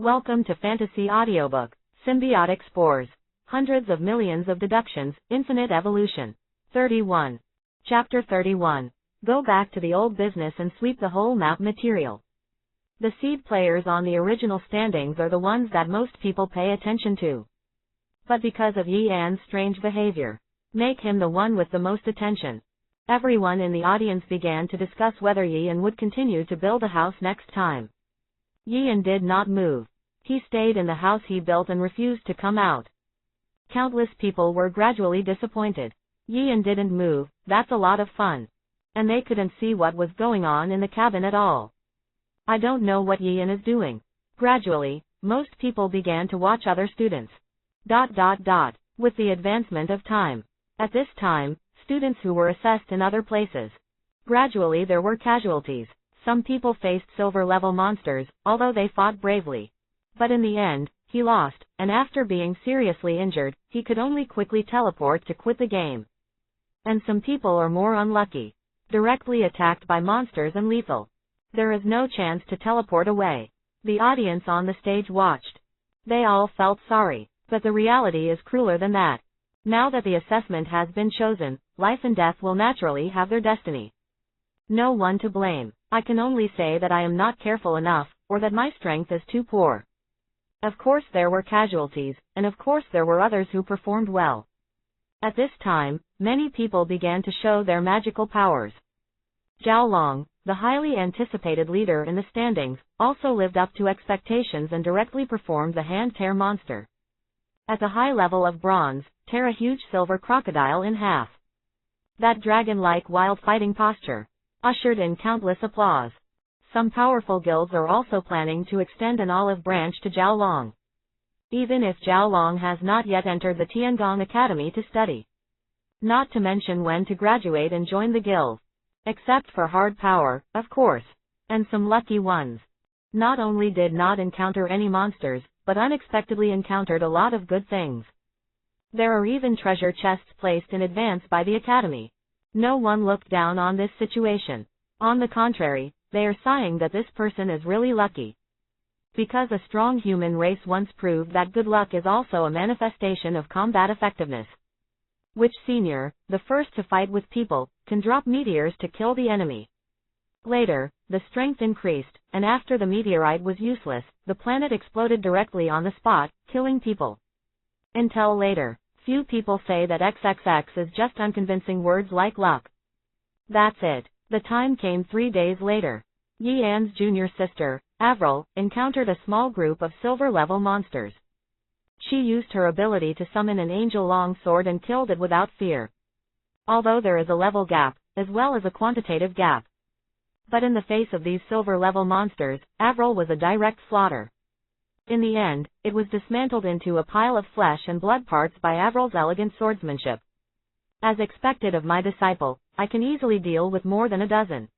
Welcome to Fantasy Audiobook, Symbiotic Spores, Hundreds of Millions of Deductions, Infinite Evolution. 31. Chapter 31. Go back to the old business and sweep the whole map material. The seed players on the original standings are the ones that most people pay attention to. But because of Yeon's strange behavior, make him the one with the most attention. Everyone in the audience began to discuss whether Yeon would continue to build a house next time. Yeon did not move. He stayed in the house he built and refused to come out. Countless people were gradually disappointed. Yeon didn't move, that's a lot of fun. And they couldn't see what was going on in the cabin at all. I don't know what Yeon is doing. Gradually, most people began to watch other students. With the advancement of time. At this time, students who were assessed in other places. Gradually there were casualties. Some people faced silver-level monsters, although they fought bravely. But in the end, he lost, and after being seriously injured, he could only quickly teleport to quit the game. And some people are more unlucky. Directly attacked by monsters and lethal. There is no chance to teleport away. The audience on the stage watched. They all felt sorry, but the reality is crueler than that. Now that the assessment has been chosen, life and death will naturally have their destiny. No one to blame. I can only say that I am not careful enough, or that my strength is too poor. Of course there were casualties, and of course there were others who performed well. At this time, many people began to show their magical powers. Zhao Long, the highly anticipated leader in the standings, also lived up to expectations and directly performed the hand tear monster. At the high level of bronze, tear a huge silver crocodile in half. That dragon-like wild fighting posture ushered in countless applause. Some powerful guilds are also planning to extend an olive branch to Zhao Long. Even if Zhao Long has not yet entered the Tiangong Academy to study. Not to mention when to graduate and join the guild. Except for hard power, of course. And some lucky ones. Not only did not encounter any monsters, but unexpectedly encountered a lot of good things. There are even treasure chests placed in advance by the Academy. No one looked down on this situation. On the contrary, they are sighing that this person is really lucky. Because a strong human race once proved that good luck is also a manifestation of combat effectiveness. Which senior, the first to fight with people, can drop meteors to kill the enemy. Later, the strength increased, and after the meteorite was useless, the planet exploded directly on the spot, killing people. Until later, few people say that XXX is just unconvincing words like luck. That's it. The time came 3 days later. Yeon's junior sister, Avril, encountered a small group of silver-level monsters. She used her ability to summon an angel long sword and killed it without fear. Although there is a level gap, as well as a quantitative gap. But in the face of these silver-level monsters, Avril was a direct slaughter. In the end, it was dismantled into a pile of flesh and blood parts by Avril's elegant swordsmanship. As expected of my disciple, I can easily deal with more than a dozen.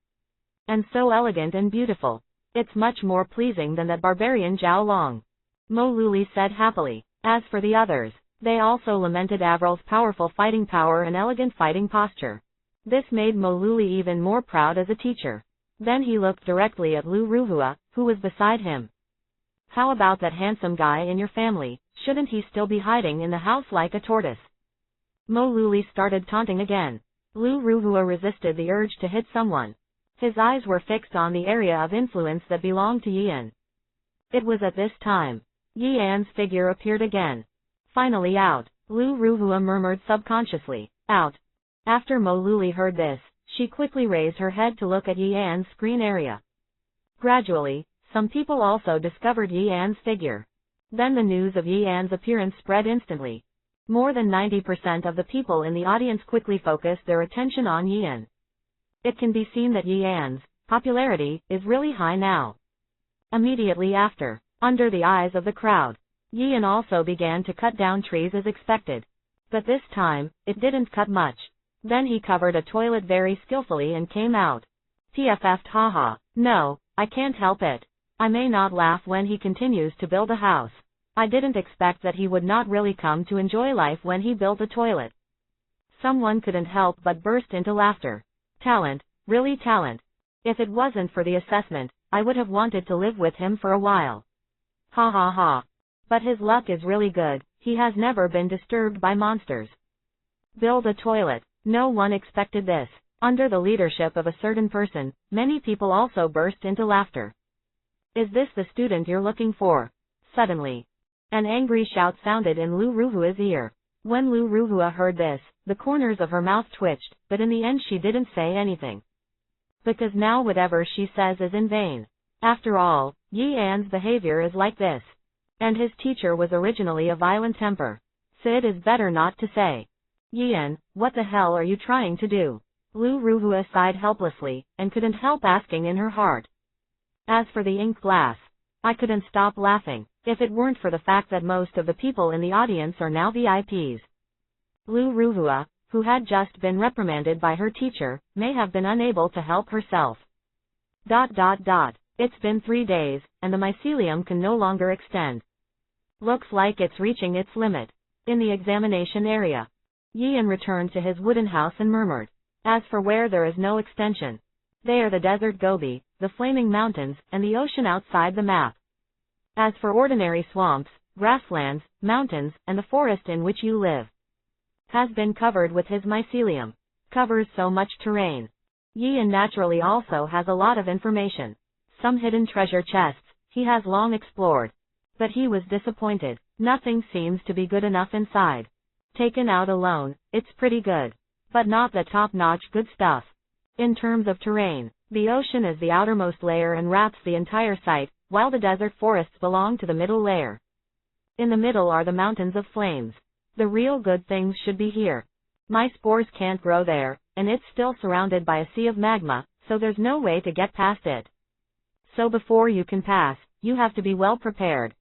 And so elegant and beautiful. It's much more pleasing than that barbarian Zhao Long. Mo Luli said happily. As for the others, they also lamented Avril's powerful fighting power and elegant fighting posture. This made Mo Luli even more proud as a teacher. Then he looked directly at Lu Ruhua, who was beside him. How about that handsome guy in your family? Shouldn't he still be hiding in the house like a tortoise? Mo Luli started taunting again. Lu Ruhua resisted the urge to hit someone. His eyes were fixed on the area of influence that belonged to Yeon. It was at this time. Yeon's figure appeared again. Finally out. Lu Ruhua murmured subconsciously, out. After Mo Luli heard this, she quickly raised her head to look at Yeon's screen area. Gradually, some people also discovered Yeon's figure. Then the news of Yeon's appearance spread instantly. More than 90% of the people in the audience quickly focused their attention on Yeon. It can be seen that Yeon's popularity is really high now. Immediately after, under the eyes of the crowd, Yeon also began to cut down trees as expected. But this time, it didn't cut much. Then he covered a toilet very skillfully and came out. PFF'd haha. No, I can't help it. I may not laugh when he continues to build a house. I didn't expect that he would not really come to enjoy life when he built a toilet. Someone couldn't help but burst into laughter. Talent, really talent. If it wasn't for the assessment, I would have wanted to live with him for a while. Ha ha ha. But his luck is really good, he has never been disturbed by monsters. Build a toilet. No one expected this. Under the leadership of a certain person, many people also burst into laughter. Is this the student you're looking for? Suddenly, an angry shout sounded in Lu Ruhua's ear. When Lu Ruhua heard this, the corners of her mouth twitched, but in the end she didn't say anything. Because now whatever she says is in vain. After all, Yeon's behavior is like this. And his teacher was originally a violent temper. So it is better not to say. Yeon, what the hell are you trying to do? Lu Ruhua sighed helplessly, and couldn't help asking in her heart. As for the ink glass, I couldn't stop laughing, if it weren't for the fact that most of the people in the audience are now VIPs. Lu Ruhua, who had just been reprimanded by her teacher, may have been unable to help herself. It's been 3 days, and the mycelium can no longer extend. Looks like it's reaching its limit. In the examination area, Yeon returned to his wooden house and murmured, as for where there is no extension, they are the desert Gobi, the flaming mountains, and the ocean outside the map. As for ordinary swamps, grasslands, mountains, and the forest in which you live, has been covered with his mycelium. Covers so much terrain. Yeon naturally also has a lot of information. Some hidden treasure chests he has long explored. But he was disappointed. Nothing seems to be good enough inside. Taken out alone, it's pretty good. But not the top-notch good stuff. In terms of terrain, the ocean is the outermost layer and wraps the entire site, while the desert forests belong to the middle layer. In the middle are the mountains of flames. The real good things should be here. My spores can't grow there, and it's still surrounded by a sea of magma, so there's no way to get past it. So before you can pass, you have to be well prepared.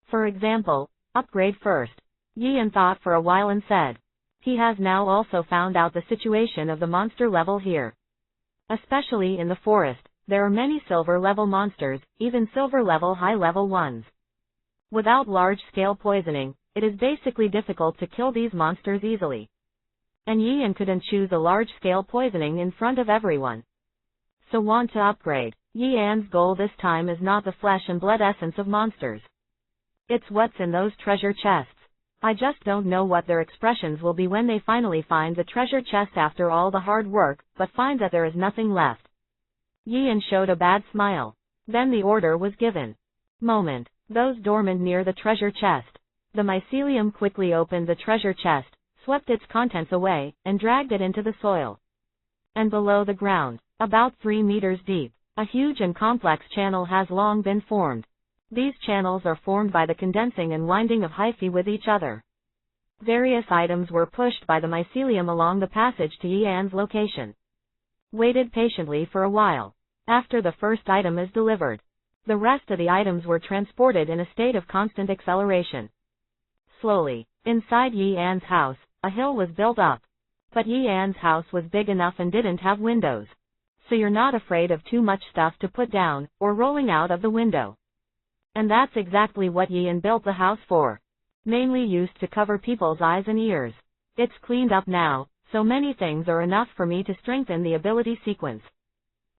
For example, upgrade first. Yeon thought for a while and said. He has now also found out the situation of the monster level here. Especially in the forest, there are many silver level monsters, even silver level high level ones. Without large-scale poisoning, it is basically difficult to kill these monsters easily. And Yeon couldn't choose a large-scale poisoning in front of everyone. So want to upgrade. Yeon's goal this time is not the flesh and blood essence of monsters. It's what's in those treasure chests. I just don't know what their expressions will be when they finally find the treasure chest after all the hard work, but find that there is nothing left. Yeon showed a bad smile. Then the order was given. Moment. Those dormant near the treasure chest. The mycelium quickly opened the treasure chest, swept its contents away, and dragged it into the soil. And below the ground, about 3 meters deep, a huge and complex channel has long been formed. These channels are formed by the condensing and winding of hyphae with each other. Various items were pushed by the mycelium along the passage to Yeon's location. Waited patiently for a while. After the first item is delivered, the rest of the items were transported in a state of constant acceleration. Slowly, inside Yeon's house, a hill was built up. But Yeon's house was big enough and didn't have windows. So you're not afraid of too much stuff to put down, or rolling out of the window. And that's exactly what Yeon built the house for. Mainly used to cover people's eyes and ears. It's cleaned up now, so many things are enough for me to strengthen the ability sequence.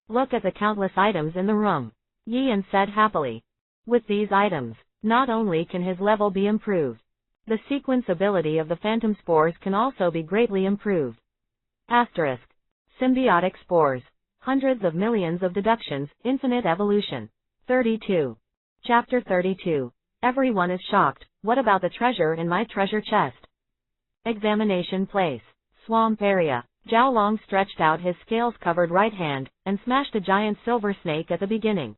Look at the countless items in the room. Yeon said happily. With these items, not only can his level be improved, the sequence ability of the phantom spores can also be greatly improved. Asterisk. Symbiotic spores. Hundreds of millions of deductions, infinite evolution. 32. Chapter 32. Everyone is shocked. What about the treasure in my treasure chest? Examination place. Swamp area. Zhao Long stretched out his scales-covered right hand, and smashed a giant silver snake at the beginning.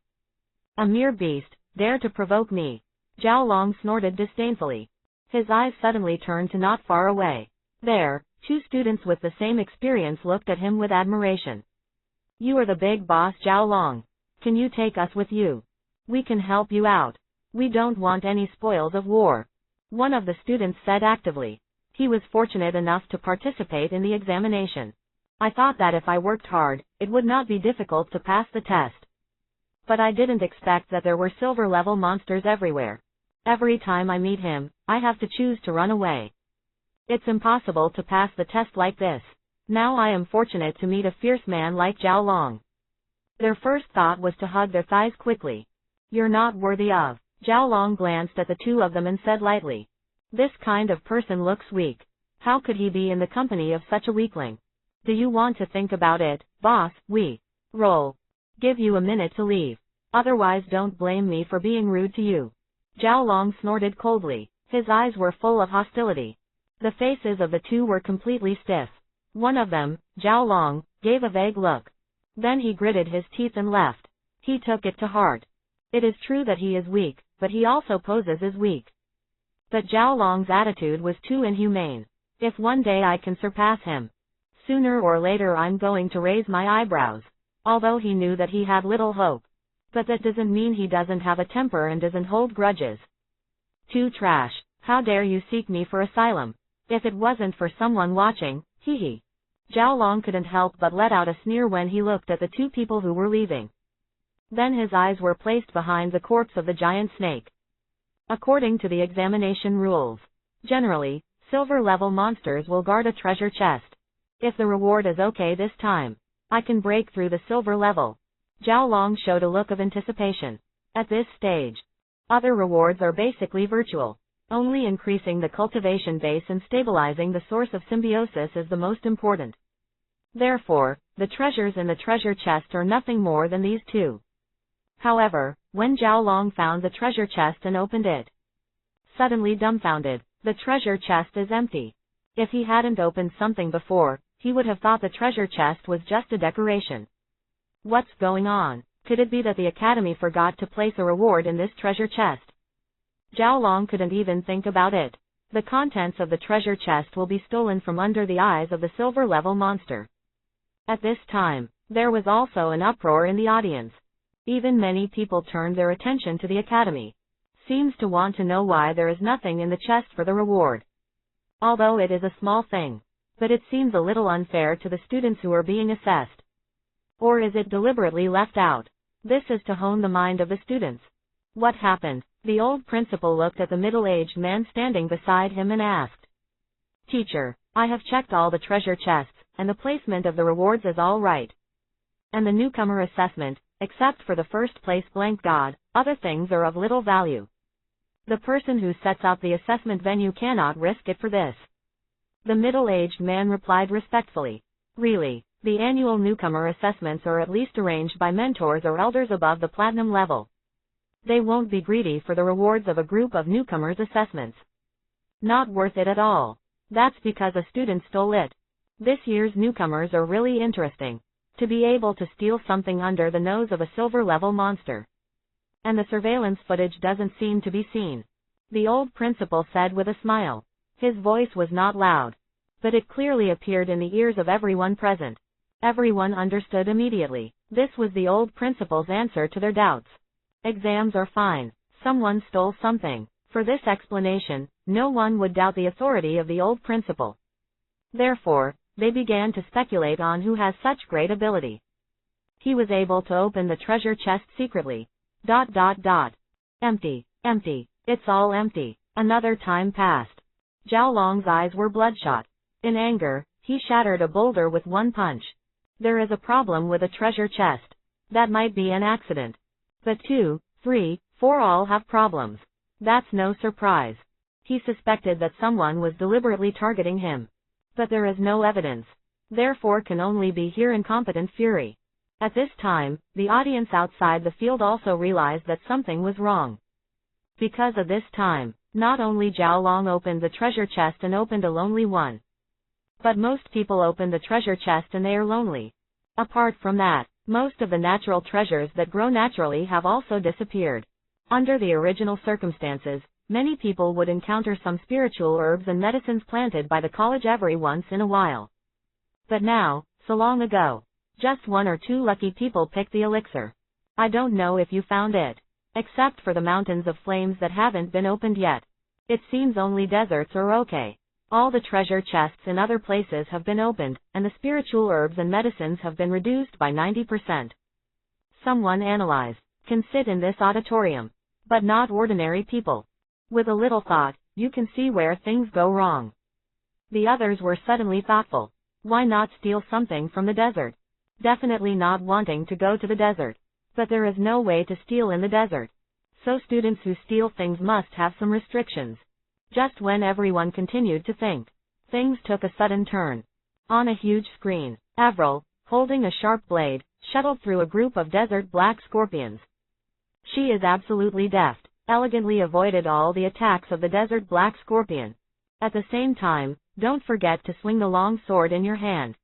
A mere beast, dare to provoke me. Zhao Long snorted disdainfully. His eyes suddenly turned to not far away. There, 2 students with the same experience looked at him with admiration. You are the big boss, Zhao Long. Can you take us with you? We can help you out. We don't want any spoils of war. One of the students said actively. He was fortunate enough to participate in the examination. I thought that if I worked hard, it would not be difficult to pass the test. But I didn't expect that there were silver-level monsters everywhere. Every time I meet him, I have to choose to run away. It's impossible to pass the test like this. Now I am fortunate to meet a fierce man like Zhao Long. Their first thought was to hug their thighs quickly. You're not worthy of. Zhao Long glanced at the two of them and said lightly. This kind of person looks weak. How could he be in the company of such a weakling? Do you want to think about it, boss? We roll. Give you a minute to leave. Otherwise don't blame me for being rude to you. Zhao Long snorted coldly. His eyes were full of hostility. The faces of the two were completely stiff. One of them, Zhao Long, gave a vague look. Then he gritted his teeth and left. He took it to heart. It is true that he is weak, but he also poses as weak. But Zhao Long's attitude was too inhumane. If one day I can surpass him, sooner or later I'm going to raise my eyebrows. Although he knew that he had little hope. But that doesn't mean he doesn't have a temper and doesn't hold grudges. Too trash. How dare you seek me for asylum? If it wasn't for someone watching, hee hee. Zhao Long couldn't help but let out a sneer when he looked at the two people who were leaving. Then his eyes were placed behind the corpse of the giant snake. According to the examination rules, generally, silver-level monsters will guard a treasure chest. If the reward is okay this time, I can break through the silver level. Zhao Long showed a look of anticipation. At this stage, other rewards are basically virtual. Only increasing the cultivation base and stabilizing the source of symbiosis is the most important. Therefore, the treasures in the treasure chest are nothing more than these two. However, when Zhao Long found the treasure chest and opened it, suddenly dumbfounded, the treasure chest is empty. If he hadn't opened something before, he would have thought the treasure chest was just a decoration. What's going on? Could it be that the Academy forgot to place a reward in this treasure chest? Zhao Long couldn't even think about it. The contents of the treasure chest will be stolen from under the eyes of the silver-level monster. At this time, there was also an uproar in the audience. Even many people turned their attention to the Academy. Seems to want to know why there is nothing in the chest for the reward. Although it is a small thing. But it seems a little unfair to the students who are being assessed. Or is it deliberately left out? This is to hone the mind of the students. What happened? The old principal looked at the middle-aged man standing beside him and asked. Teacher, I have checked all the treasure chests, and the placement of the rewards is all right. And the newcomer assessment, except for the first place blank god, other things are of little value. The person who sets out the assessment venue cannot risk it for this. The middle-aged man replied respectfully. Really, the annual newcomer assessments are at least arranged by mentors or elders above the platinum level. They won't be greedy for the rewards of a group of newcomers' assessments. Not worth it at all. That's because a student stole it. This year's newcomers are really interesting. To be able to steal something under the nose of a silver-level monster. And the surveillance footage doesn't seem to be seen. The old principal said with a smile. His voice was not loud. But it clearly appeared in the ears of everyone present. Everyone understood immediately. This was the old principal's answer to their doubts. Exams are fine. Someone stole something. For this explanation, no one would doubt the authority of the old principal. Therefore, they began to speculate on who has such great ability. He was able to open the treasure chest secretly. ... Empty, empty, it's all empty. Another time passed. Zhao Long's eyes were bloodshot. In anger, he shattered a boulder with one punch. There is a problem with a treasure chest. That might be an accident. But 2, 3, 4 all have problems. That's no surprise. He suspected that someone was deliberately targeting him. But there is no evidence. Therefore can only be here incompetent fury. At this time, the audience outside the field also realized that something was wrong. Because of this time, not only Zhao Long opened the treasure chest and opened a lonely one. But most people open the treasure chest and they are lonely. Apart from that, most of the natural treasures that grow naturally have also disappeared. Under the original circumstances, many people would encounter some spiritual herbs and medicines planted by the college every once in a while. But now, so long ago, just 1 or 2 lucky people picked the elixir. I don't know if you found it. Except for the mountains of flames that haven't been opened yet. It seems only deserts are okay. All the treasure chests in other places have been opened, and the spiritual herbs and medicines have been reduced by 90%. Someone analyzed, can sit in this auditorium. But not ordinary people. With a little thought, you can see where things go wrong. The others were suddenly thoughtful. Why not steal something from the desert? Definitely not wanting to go to the desert. But there is no way to steal in the desert. so students who steal things must have some restrictions. Just when everyone continued to think, things took a sudden turn. On a huge screen, Avril, holding a sharp blade, shuttled through a group of desert black scorpions. She is absolutely deft, elegantly avoided all the attacks of the desert black scorpion. At the same time, don't forget to swing the long sword in your hand.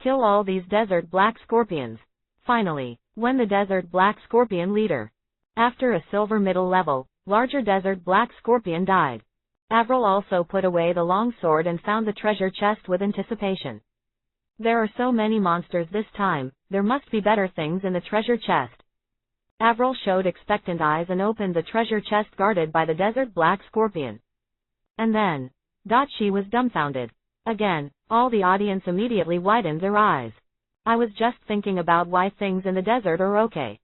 Kill all these desert black scorpions. Finally, when the desert black scorpion leader, after a silver middle level, larger desert black scorpion died, Avril also put away the long sword and found the treasure chest with anticipation. There are so many monsters this time, there must be better things in the treasure chest. Avril showed expectant eyes and opened the treasure chest guarded by the desert black scorpion. And then, she was dumbfounded. Again, all the audience immediately widened their eyes. I was just thinking about why things in the desert are okay.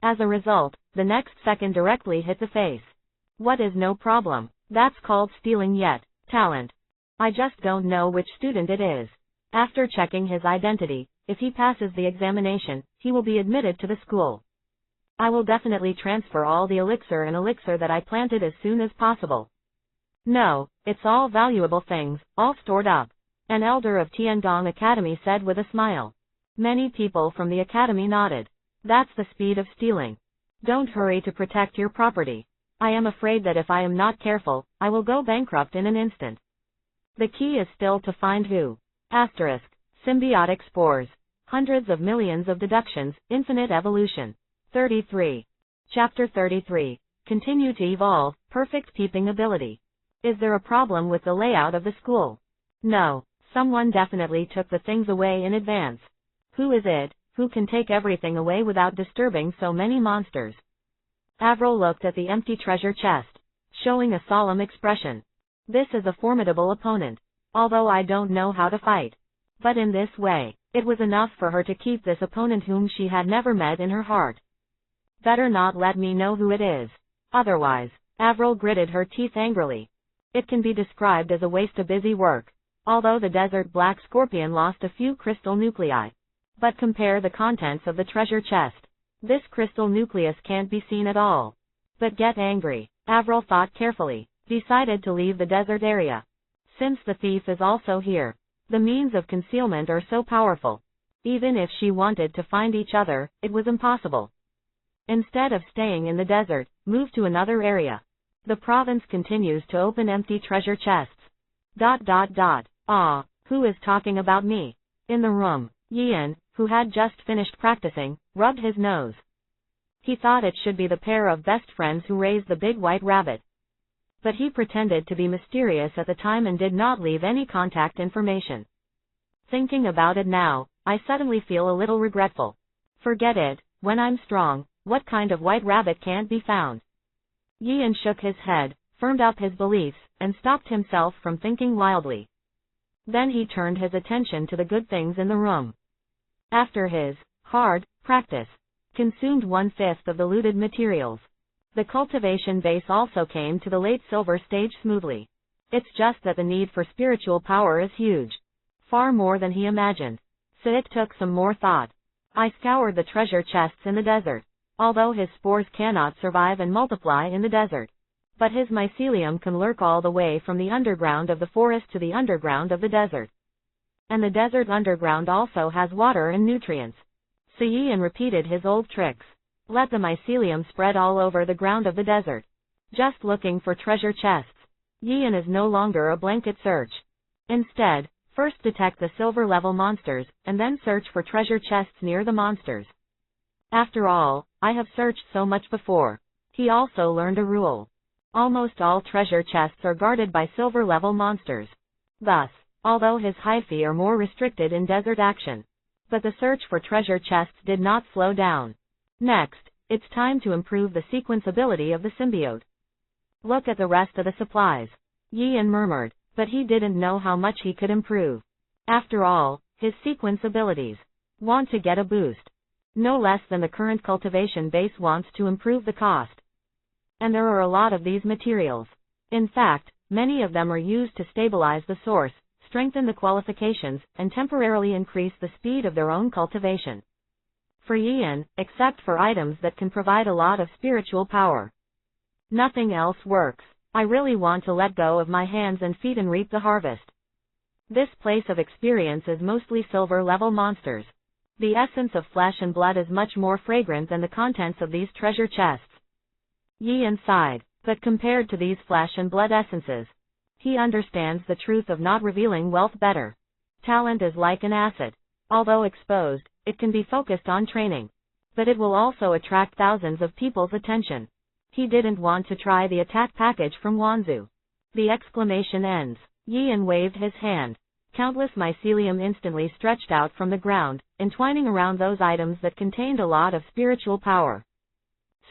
As a result, the next second directly hit the face. What is no problem? That's called stealing yet, talent. I just don't know which student it is. After checking his identity, if he passes the examination, he will be admitted to the school. I will definitely transfer all the elixir that I planted as soon as possible. No, it's all valuable things, all stored up, an elder of Tiandong Academy said with a smile. Many people from the academy nodded. That's the speed of stealing. Don't hurry to protect your property. I am afraid that if I am not careful, I will go bankrupt in an instant. The key is still to find who. Asterisk. Symbiotic Spores. Hundreds of millions of deductions, infinite evolution. 33. Chapter 33. Continue to evolve, perfect peeping ability. Is there a problem with the layout of the school? No, someone definitely took the things away in advance. Who is it, who can take everything away without disturbing so many monsters? Avril looked at the empty treasure chest, showing a solemn expression. This is a formidable opponent, although I don't know how to fight. But in this way, it was enough for her to keep this opponent whom she had never met in her heart. Better not let me know who it is. Otherwise, Avril gritted her teeth angrily. It can be described as a waste of busy work, although the desert black scorpion lost a few crystal nuclei. But compare the contents of the treasure chest. This crystal nucleus can't be seen at all. But get angry, Avril thought carefully, decided to leave the desert area. Since the thief is also here, the means of concealment are so powerful. Even if she wanted to find each other, it was impossible. Instead of staying in the desert, move to another area. The province continues to open empty treasure chests. Ah, who is talking about me? In the room, Yeon, who had just finished practicing, rubbed his nose. He thought it should be the pair of best friends who raised the big white rabbit. But he pretended to be mysterious at the time and did not leave any contact information. Thinking about it now, I suddenly feel a little regretful. Forget it, when I'm strong, what kind of white rabbit can't be found? Yeon shook his head, firmed up his beliefs, and stopped himself from thinking wildly. Then he turned his attention to the good things in the room. After his hard practice, consumed 1/5 of the looted materials. The cultivation base also came to the late silver stage smoothly. It's just that the need for spiritual power is huge. Far more than he imagined. So it took some more thought. I scoured the treasure chests in the desert. Although his spores cannot survive and multiply in the desert. But his mycelium can lurk all the way from the underground of the forest to the underground of the desert. And the desert underground also has water and nutrients. So Yeon repeated his old tricks. Let the mycelium spread all over the ground of the desert. Just looking for treasure chests. Yeon is no longer a blanket search. Instead, first detect the silver level monsters, and then search for treasure chests near the monsters. After all, I have searched so much before. He also learned a rule. Almost all treasure chests are guarded by silver level monsters. Thus, although his hyphae are more restricted in desert action. But the search for treasure chests did not slow down. Next, it's time to improve the sequence ability of the symbiote. Look at the rest of the supplies. Yeon murmured, but he didn't know how much he could improve. After all, his sequence abilities want to get a boost. No less than the current cultivation base wants to improve the cost. And there are a lot of these materials. In fact, many of them are used to stabilize the source, strengthen the qualifications, and temporarily increase the speed of their own cultivation. for Yeon, except for items that can provide a lot of spiritual power. Nothing else works. I really want to let go of my hands and feet and reap the harvest. This place of experience is mostly silver-level monsters. The essence of flesh and blood is much more fragrant than the contents of these treasure chests. Yeon sighed, but compared to these flesh and blood essences, he understands the truth of not revealing wealth better. Talent is like an asset. Although exposed, it can be focused on training. But it will also attract thousands of people's attention. He didn't want to try the attack package from Wanzu. The exclamation ends. Yeon waved his hand. Countless mycelium instantly stretched out from the ground, entwining around those items that contained a lot of spiritual power.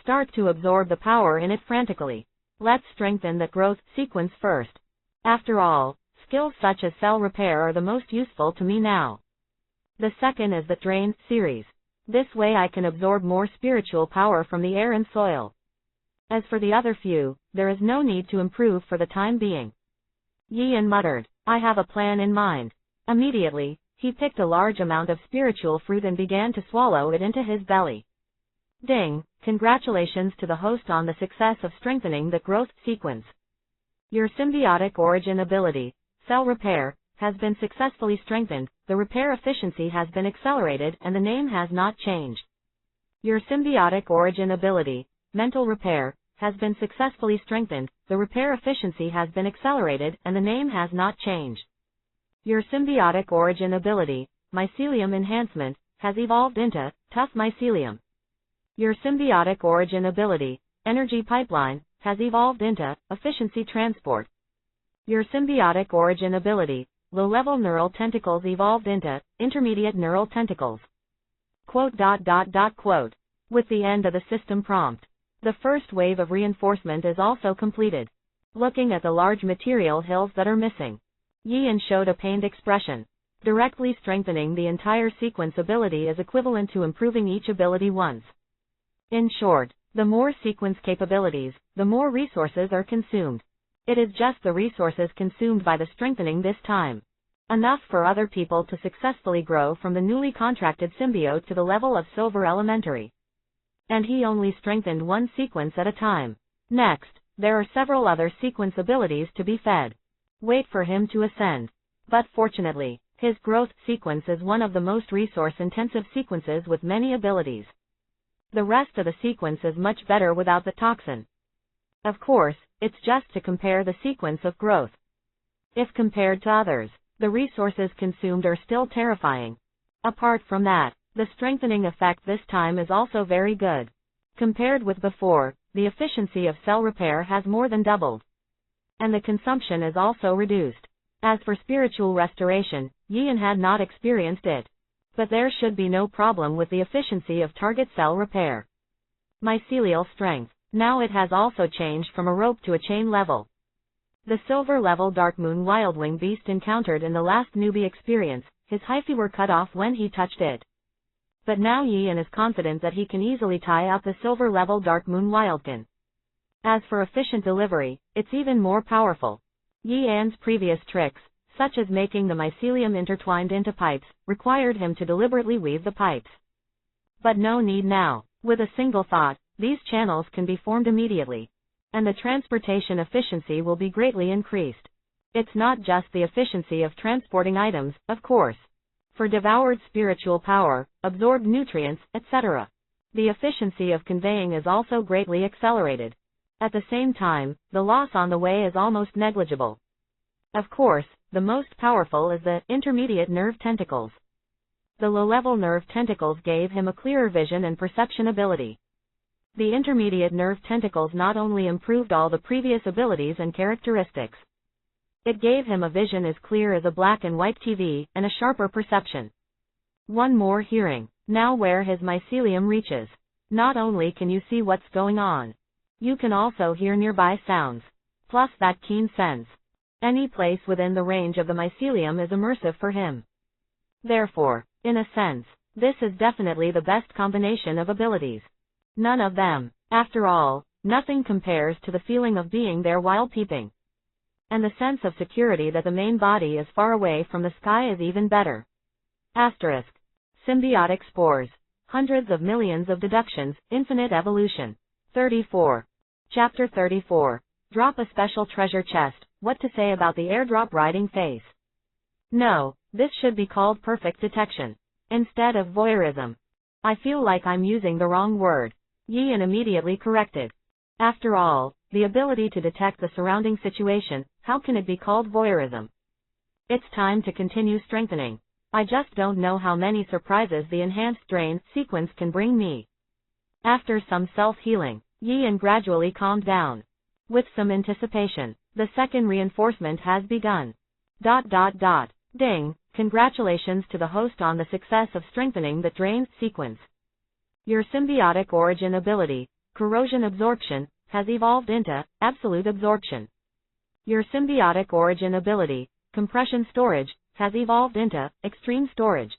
Start to absorb the power in it frantically. Let's strengthen that growth sequence first. After all, skills such as cell repair are the most useful to me now. The second is the Drain series. This way I can absorb more spiritual power from the air and soil. As for the other few, there is no need to improve for the time being. Yeon muttered, I have a plan in mind. Immediately, he picked a large amount of spiritual fruit and began to swallow it into his belly. Ding! Congratulations to the host on the success of strengthening the growth sequence. Your symbiotic origin ability, cell repair, has been successfully strengthened, the repair efficiency has been accelerated and the name has not changed. Your symbiotic origin ability, mental repair, has been successfully strengthened, the repair efficiency has been accelerated and the name has not changed. Your symbiotic origin ability, mycelium enhancement, has evolved into tough mycelium. Your symbiotic origin ability, energy pipeline, has evolved into efficiency transport. Your symbiotic origin ability, low-level neural tentacles evolved into intermediate neural tentacles. Quote. With the end of the system prompt, the first wave of reinforcement is also completed. Looking at the large material hills that are missing, Yeon showed a pained expression. Directly strengthening the entire sequence ability is equivalent to improving each ability once. In short, the more sequence capabilities, the more resources are consumed. It is just the resources consumed by the strengthening this time. Enough for other people to successfully grow from the newly contracted symbiote to the level of Silver Elementary. And he only strengthened one sequence at a time. Next, there are several other sequence abilities to be fed. Wait for him to ascend. But fortunately, his growth sequence is one of the most resource-intensive sequences with many abilities. The rest of the sequence is much better without the toxin. Of course, it's just to compare the sequence of growth. If compared to others, the resources consumed are still terrifying. Apart from that, the strengthening effect this time is also very good. Compared with before, the efficiency of cell repair has more than doubled. And the consumption is also reduced. As for spiritual restoration, Yeon had not experienced it. But there should be no problem with the efficiency of target cell repair. Mycelial strength. Now it has also changed from a rope to a chain level. The silver level Dark Moon Wildwing beast encountered in the last newbie experience, his hyphae were cut off when he touched it. But now Yeon is confident that he can easily tie out the silver level Dark Moon Wildkin. As for efficient delivery, it's even more powerful. Yeon's previous tricks, such as making the mycelium intertwined into pipes, required him to deliberately weave the pipes. But no need now. With a single thought, these channels can be formed immediately. And the transportation efficiency will be greatly increased. It's not just the efficiency of transporting items, of course. For devoured spiritual power, absorbed nutrients, etc. The efficiency of conveying is also greatly accelerated. At the same time, the loss on the way is almost negligible. Of course, the most powerful is the intermediate nerve tentacles. The low-level nerve tentacles gave him a clearer vision and perception ability. The intermediate nerve tentacles not only improved all the previous abilities and characteristics. It gave him a vision as clear as a black and white TV, and a sharper perception. One more hearing. Now where his mycelium reaches. Not only can you see what's going on, you can also hear nearby sounds. Plus that keen sense. Any place within the range of the mycelium is immersive for him. Therefore, in a sense, this is definitely the best combination of abilities. None of them, after all, nothing compares to the feeling of being there while peeping. And the sense of security that the main body is far away from the sky is even better. Asterisk. Symbiotic Spores. hundreds of millions of deductions, infinite evolution. 34. Chapter 34. Drop a special treasure chest, what to say about the airdrop writing phase. No, this should be called perfect detection, instead of voyeurism. I feel like I'm using the wrong word. Yeon immediately corrected. After all, the ability to detect the surrounding situation, how can it be called voyeurism? It's time to continue strengthening. I just don't know how many surprises the enhanced drain sequence can bring me. After some self-healing, Yeon gradually calmed down. With some anticipation, the second reinforcement has begun. Ding, congratulations to the host on the success of strengthening the drain sequence. Your symbiotic origin ability, corrosion absorption, has evolved into absolute absorption. Your symbiotic origin ability, compression storage, has evolved into extreme storage.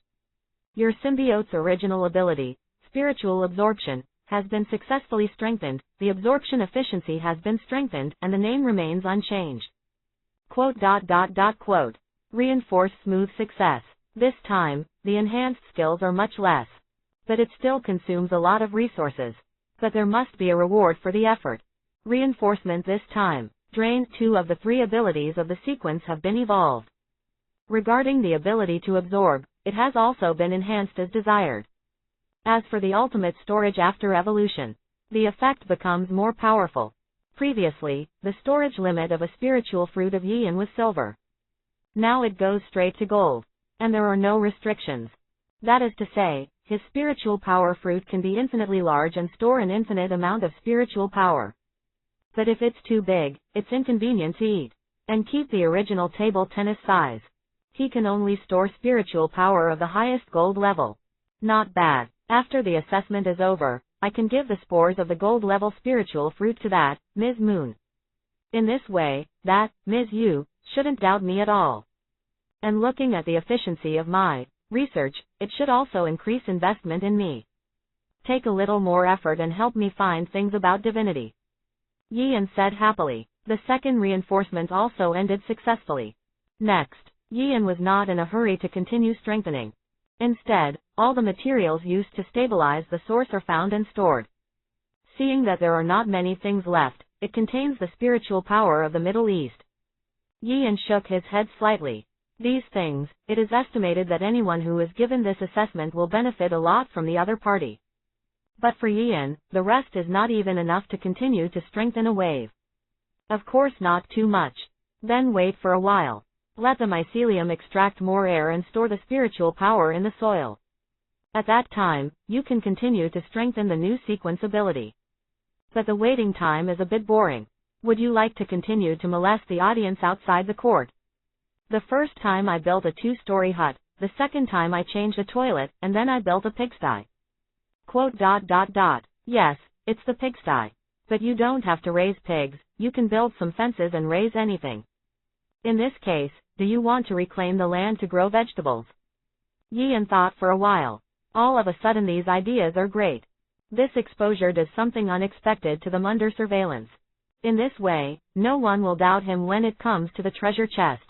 Your symbiote's original ability, spiritual absorption, has been successfully strengthened, the absorption efficiency has been strengthened, and the name remains unchanged. Reinforced smooth success. This time, the enhanced skills are much less. But it still consumes a lot of resources. But there must be a reward for the effort. Reinforcement this time. Drain 2 of the 3 abilities of the sequence have been evolved. Regarding the ability to absorb, it has also been enhanced as desired. As for the ultimate storage after evolution, the effect becomes more powerful. Previously, the storage limit of a spiritual fruit of Yeon was silver. Now it goes straight to gold. And there are no restrictions. That is to say, his spiritual power fruit can be infinitely large and store an infinite amount of spiritual power. But if it's too big, it's inconvenient to eat. And keep the original table tennis size. He can only store spiritual power of the highest gold level. Not bad. After the assessment is over, I can give the spores of the gold level spiritual fruit to that, Ms. Moon. In this way, that, Ms. Yu, shouldn't doubt me at all. And looking at the efficiency of my research, it should also increase investment in me. Take a little more effort and help me find things about divinity. Yeon said happily. The second reinforcement also ended successfully. Next, Yeon was not in a hurry to continue strengthening. Instead, all the materials used to stabilize the source are found and stored. Seeing that there are not many things left, it contains the spiritual power of the Middle East. Yeon shook his head slightly. These things, it is estimated that anyone who is given this assessment will benefit a lot from the other party. But for Yeon, the rest is not even enough to continue to strengthen a wave. Of course not too much. Then wait for a while. Let the mycelium extract more air and store the spiritual power in the soil. At that time, you can continue to strengthen the new sequence ability. But the waiting time is a bit boring. Would you like to continue to molest the audience outside the court? The first time I built a 2-story hut, the second time I changed a toilet, and then I built a pigsty. Yes, it's the pigsty. But you don't have to raise pigs, you can build some fences and raise anything. In this case, do you want to reclaim the land to grow vegetables? Yeon thought for a while. All of a sudden these ideas are great. This exposure does something unexpected to them under surveillance. In this way, no one will doubt him when it comes to the treasure chest.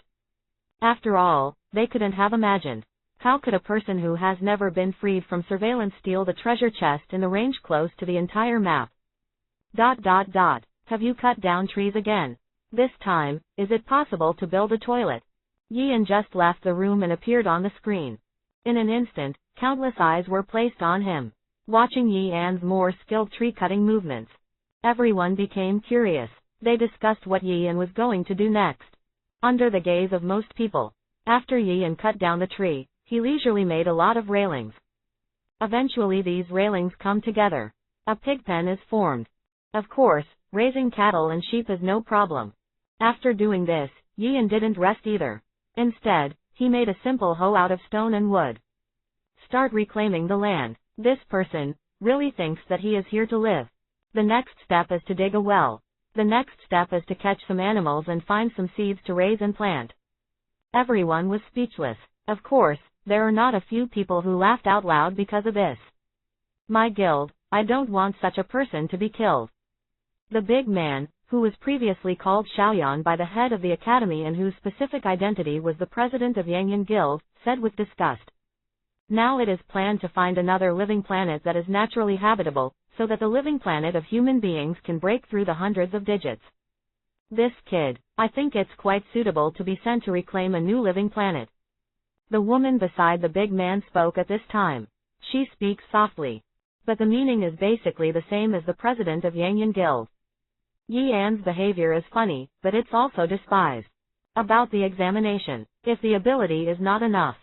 After all, they couldn't have imagined. How could a person who has never been freed from surveillance steal the treasure chest in the range close to the entire map? Have you cut down trees again? This time, is it possible to build a toilet? Yeon just left the room and appeared on the screen. In an instant, countless eyes were placed on him, watching Yeon's more skilled tree-cutting movements. Everyone became curious. They discussed what Yeon was going to do next. Under the gaze of most people, after Yeon cut down the tree, he leisurely made a lot of railings. Eventually these railings come together. A pig pen is formed. Of course, raising cattle and sheep is no problem. After doing this, Yeon didn't rest either. Instead, he made a simple hoe out of stone and wood. Start reclaiming the land. This person really thinks that he is here to live. The next step is to dig a well. The next step is to catch some animals and find some seeds to raise and plant. Everyone was speechless. Of course, there are not a few people who laughed out loud because of this. My guild, I don't want such a person to be killed. The big man, who was previously called Xiaoyan by the head of the academy and whose specific identity was the president of Yangyang Guild, said with disgust. Now it is planned to find another living planet that is naturally habitable, so that the living planet of human beings can break through the hundreds of digits. This kid, I think it's quite suitable to be sent to reclaim a new living planet. The woman beside the big man spoke at this time. She speaks softly, but the meaning is basically the same as the president of Yanyan Guild. Yeon's behavior is funny, but it's also despised. About the examination, if the ability is not enough,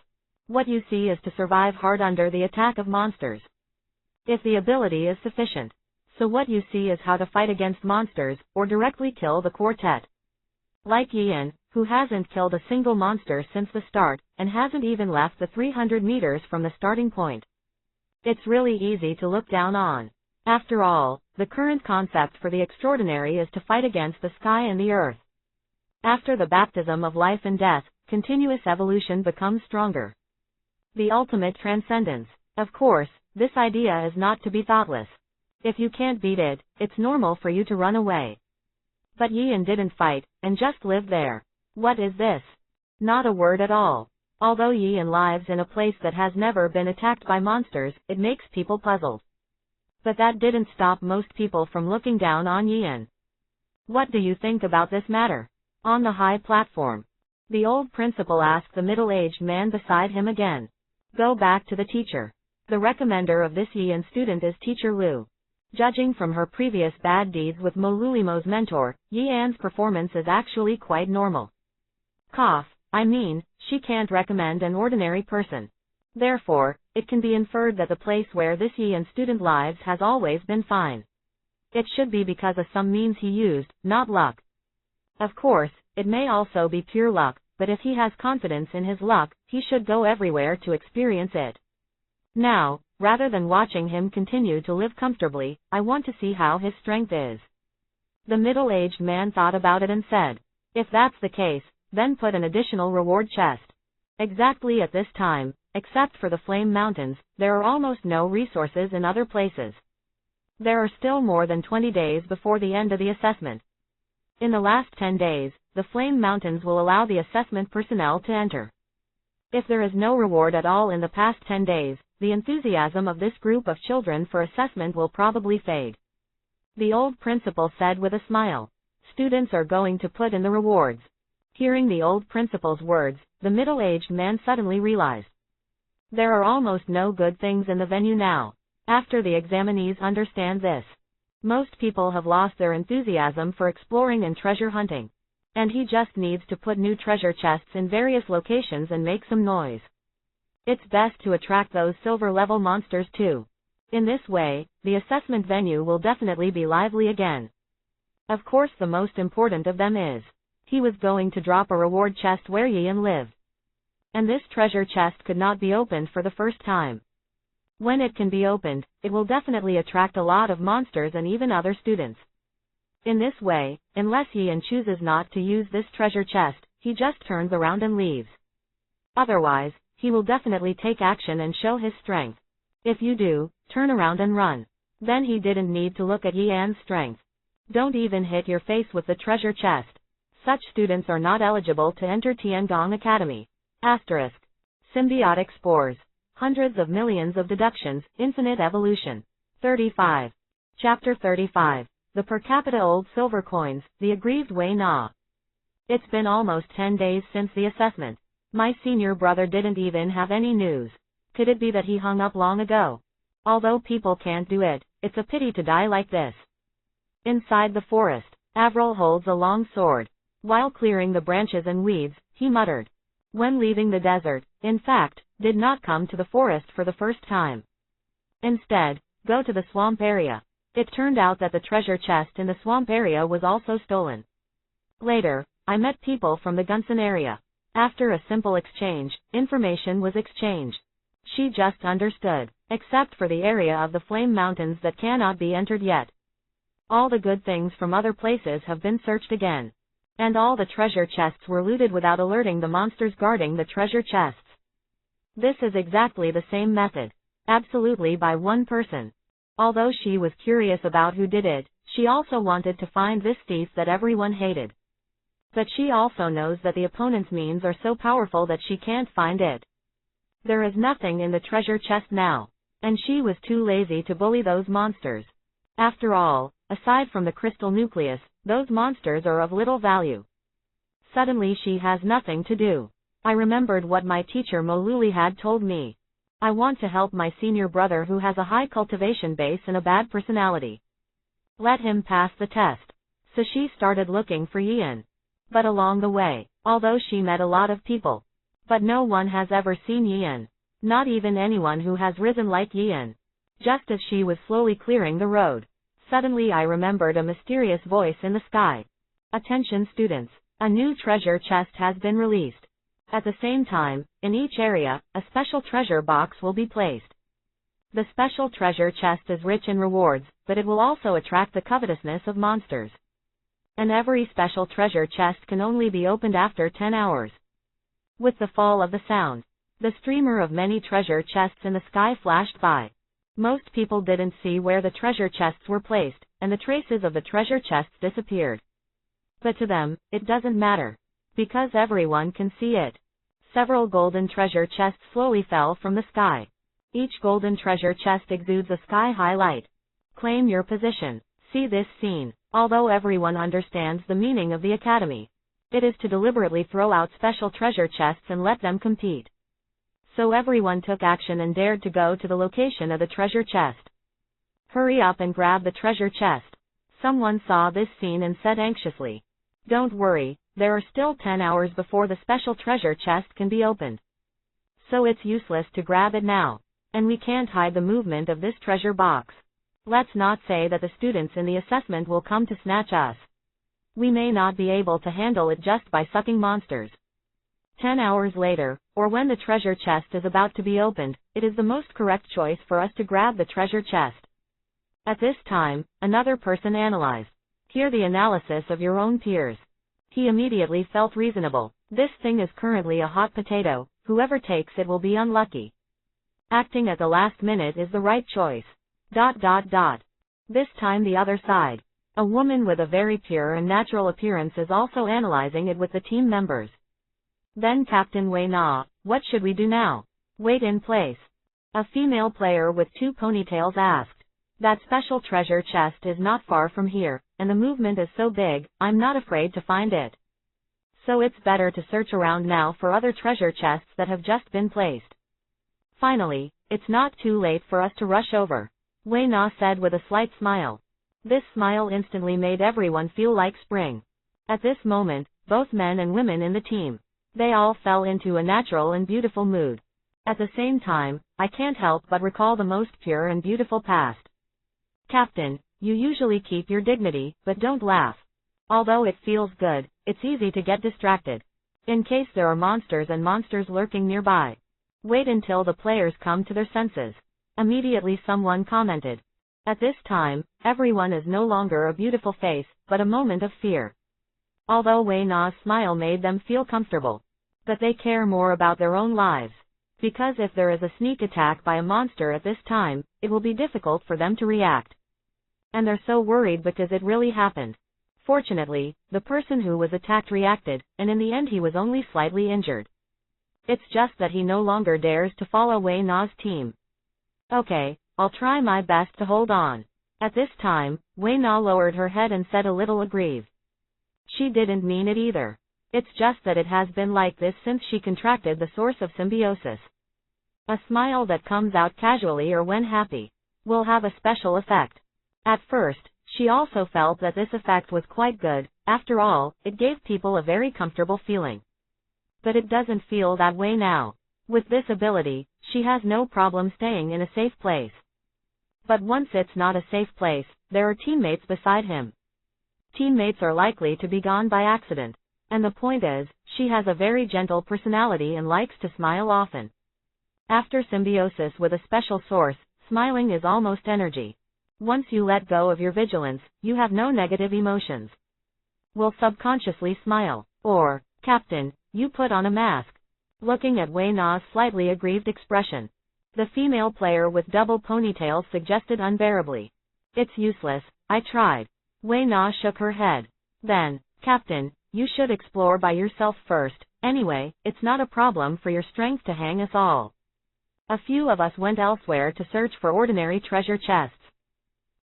what you see is to survive hard under the attack of monsters. If the ability is sufficient, so what you see is how to fight against monsters, or directly kill the quartet. Like Yeon, who hasn't killed a single monster since the start, and hasn't even left the 300 meters from the starting point. It's really easy to look down on. After all, the current concept for the extraordinary is to fight against the sky and the earth. After the baptism of life and death, continuous evolution becomes stronger. The ultimate transcendence. Of course, this idea is not to be thoughtless. If you can't beat it, it's normal for you to run away. But Yeon didn't fight, and just lived there. What is this? Not a word at all. Although Yeon lives in a place that has never been attacked by monsters, it makes people puzzled. But that didn't stop most people from looking down on Yeon. What do you think about this matter? On the high platform, the old principal asked the middle-aged man beside him again. Go back to the teacher. The recommender of this Yeon student is Teacher Lu. Judging from her previous bad deeds with Molulimo's mentor, Yeon's performance is actually quite normal. I mean, she can't recommend an ordinary person. Therefore, it can be inferred that the place where this Yeon student lives has always been fine. It should be because of some means he used, not luck. Of course, it may also be pure luck, but if he has confidence in his luck, he should go everywhere to experience it. Now, rather than watching him continue to live comfortably, I want to see how his strength is. The middle-aged man thought about it and said, if that's the case, then put an additional reward chest. Exactly at this time, except for the Flame Mountains, there are almost no resources in other places. There are still more than 20 days before the end of the assessment. In the last 10 days, the Flame Mountains will allow the assessment personnel to enter. If there is no reward at all in the past 10 days, the enthusiasm of this group of children for assessment will probably fade. The old principal said with a smile. Students are going to put in the rewards. Hearing the old principal's words, the middle-aged man suddenly realized. There are almost no good things in the venue now. After the examinees understand this, most people have lost their enthusiasm for exploring and treasure hunting. And he just needs to put new treasure chests in various locations and make some noise. It's best to attract those silver-level monsters too. In this way, the assessment venue will definitely be lively again. Of course, the most important of them is, he was going to drop a reward chest where Yeon lived. And this treasure chest could not be opened for the first time. When it can be opened, it will definitely attract a lot of monsters and even other students. In this way, unless Yeon chooses not to use this treasure chest, he just turns around and leaves. Otherwise, he will definitely take action and show his strength. If you do, turn around and run. Then he didn't need to look at Yeon's strength. Don't even hit your face with the treasure chest. Such students are not eligible to enter Tiangong Academy. Asterisk. Symbiotic Spores. Hundreds of millions of deductions, infinite evolution. 35. Chapter 35. The per capita old silver coins, the aggrieved Wei Na. It's been almost 10 days since the assessment. My senior brother didn't even have any news. Could it be that he hung up long ago? Although people can't do it, it's a pity to die like this. Inside the forest, Avril holds a long sword. While clearing the branches and weeds, he muttered. When leaving the desert, in fact, did not come to the forest for the first time. Instead, go to the swamp area. It turned out that the treasure chest in the swamp area was also stolen. Later, I met people from the Gunsan area. After a simple exchange, information was exchanged. She just understood, except for the area of the Flame Mountains that cannot be entered yet. All the good things from other places have been searched again. And all the treasure chests were looted without alerting the monsters guarding the treasure chests. This is exactly the same method. Absolutely by one person. Although she was curious about who did it, she also wanted to find this thief that everyone hated. But she also knows that the opponent's means are so powerful that she can't find it. There is nothing in the treasure chest now. And she was too lazy to bully those monsters. After all, aside from the crystal nucleus, those monsters are of little value. Suddenly she has nothing to do. I remembered what my teacher Moluli had told me. I want to help my senior brother who has a high cultivation base and a bad personality. Let him pass the test. So she started looking for Yeon. But along the way, although she met a lot of people, but no one has ever seen Yeon. Not even anyone who has risen like Yeon. Just as she was slowly clearing the road, suddenly I remembered a mysterious voice in the sky. Attention students, a new treasure chest has been released. At the same time, in each area, a special treasure box will be placed. The special treasure chest is rich in rewards, but it will also attract the covetousness of monsters. And every special treasure chest can only be opened after 10 hours. With the fall of the sound, the streamer of many treasure chests in the sky flashed by. Most people didn't see where the treasure chests were placed, and the traces of the treasure chests disappeared. But to them, it doesn't matter. Because everyone can see it. Several golden treasure chests slowly fell from the sky. Each golden treasure chest exudes a sky-high light. Claim your position. See this scene. Although everyone understands the meaning of the academy, it is to deliberately throw out special treasure chests and let them compete. So everyone took action and dared to go to the location of the treasure chest. Hurry up and grab the treasure chest. Someone saw this scene and said anxiously, "Don't worry, there are still 10 hours before the special treasure chest can be opened. So it's useless to grab it now. And we can't hide the movement of this treasure box. Let's not say that the students in the assessment will come to snatch us. We may not be able to handle it just by sucking monsters." 10 hours later, or when the treasure chest is about to be opened, it is the most correct choice for us to grab the treasure chest. At this time, another person analyzed. Hear the analysis of your own peers. He immediately felt reasonable. This thing is currently a hot potato, whoever takes it will be unlucky. Acting at the last minute is the right choice. ... This time the other side. A woman with a very pure and natural appearance is also analyzing it with the team members. Then Captain Wei Na, what should we do now? Wait in place. A female player with 2 ponytails asked. That special treasure chest is not far from here, and the movement is so big, I'm not afraid to find it. So it's better to search around now for other treasure chests that have just been placed. Finally, it's not too late for us to rush over, Wei Na said with a slight smile. This smile instantly made everyone feel like spring. At this moment, both men and women in the team, they all fell into a natural and beautiful mood. At the same time, I can't help but recall the most pure and beautiful past. Captain, you usually keep your dignity, but don't laugh. Although it feels good, it's easy to get distracted. In case there are monsters and monsters lurking nearby. Wait until the players come to their senses. Immediately someone commented. At this time, everyone is no longer a beautiful face, but a moment of fear. Although Wei Na's smile made them feel comfortable. But they care more about their own lives. Because if there is a sneak attack by a monster at this time, it will be difficult for them to react. And they're so worried because it really happened. Fortunately, the person who was attacked reacted, and in the end he was only slightly injured. It's just that he no longer dares to follow Wei Na's team. Okay, I'll try my best to hold on. At this time, Wei Na lowered her head and said a little aggrieved. She didn't mean it either. It's just that it has been like this since she contracted the source of symbiosis. A smile that comes out casually or when happy will have a special effect. At first, she also felt that this effect was quite good. After all, it gave people a very comfortable feeling. But it doesn't feel that way now. With this ability, she has no problem staying in a safe place. But once it's not a safe place, there are teammates beside him. Teammates are likely to be gone by accident. And the point is, she has a very gentle personality and likes to smile often. After symbiosis with a special source, smiling is almost energy. Once you let go of your vigilance, you have no negative emotions. Will subconsciously smile. Or, Captain, you put on a mask. Looking at Wei Na's slightly aggrieved expression, the female player with double ponytails suggested unbearably. It's useless, I tried. Wei Na shook her head. Then, Captain, you should explore by yourself first. Anyway, it's not a problem for your strength to hang us all. A few of us went elsewhere to search for ordinary treasure chests.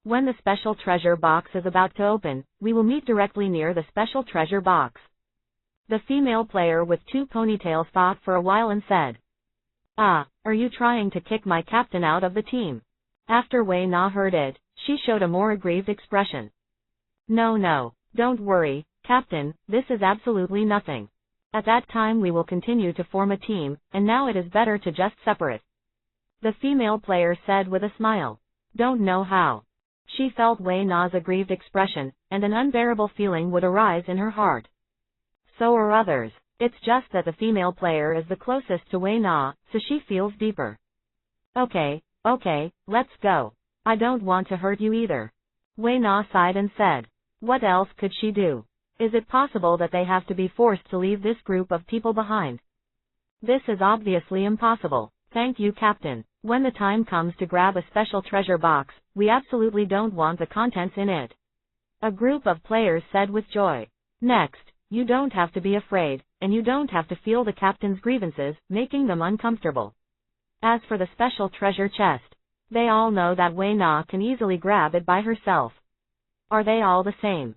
When the special treasure box is about to open, we will meet directly near the special treasure box. The female player with 2 ponytails thought for a while and said, "Ah, are you trying to kick my captain out of the team?" After Wei Na heard it, she showed a more aggrieved expression. No, don't worry, Captain, this is absolutely nothing. At that time we will continue to form a team, and now it is better to just separate. The female player said with a smile. Don't know how. She felt Wei Na's aggrieved expression, and an unbearable feeling would arise in her heart. So are others. It's just that the female player is the closest to Wei Na, so she feels deeper. Okay, let's go. I don't want to hurt you either. Wei Na sighed and said. What else could she do? Is it possible that they have to be forced to leave this group of people behind? This is obviously impossible. Thank you, Captain. When the time comes to grab a special treasure box, we absolutely don't want the contents in it. A group of players said with joy. Next, you don't have to be afraid, and you don't have to feel the captain's grievances, making them uncomfortable. As for the special treasure chest, they all know that Wei Na can easily grab it by herself. Are they all the same?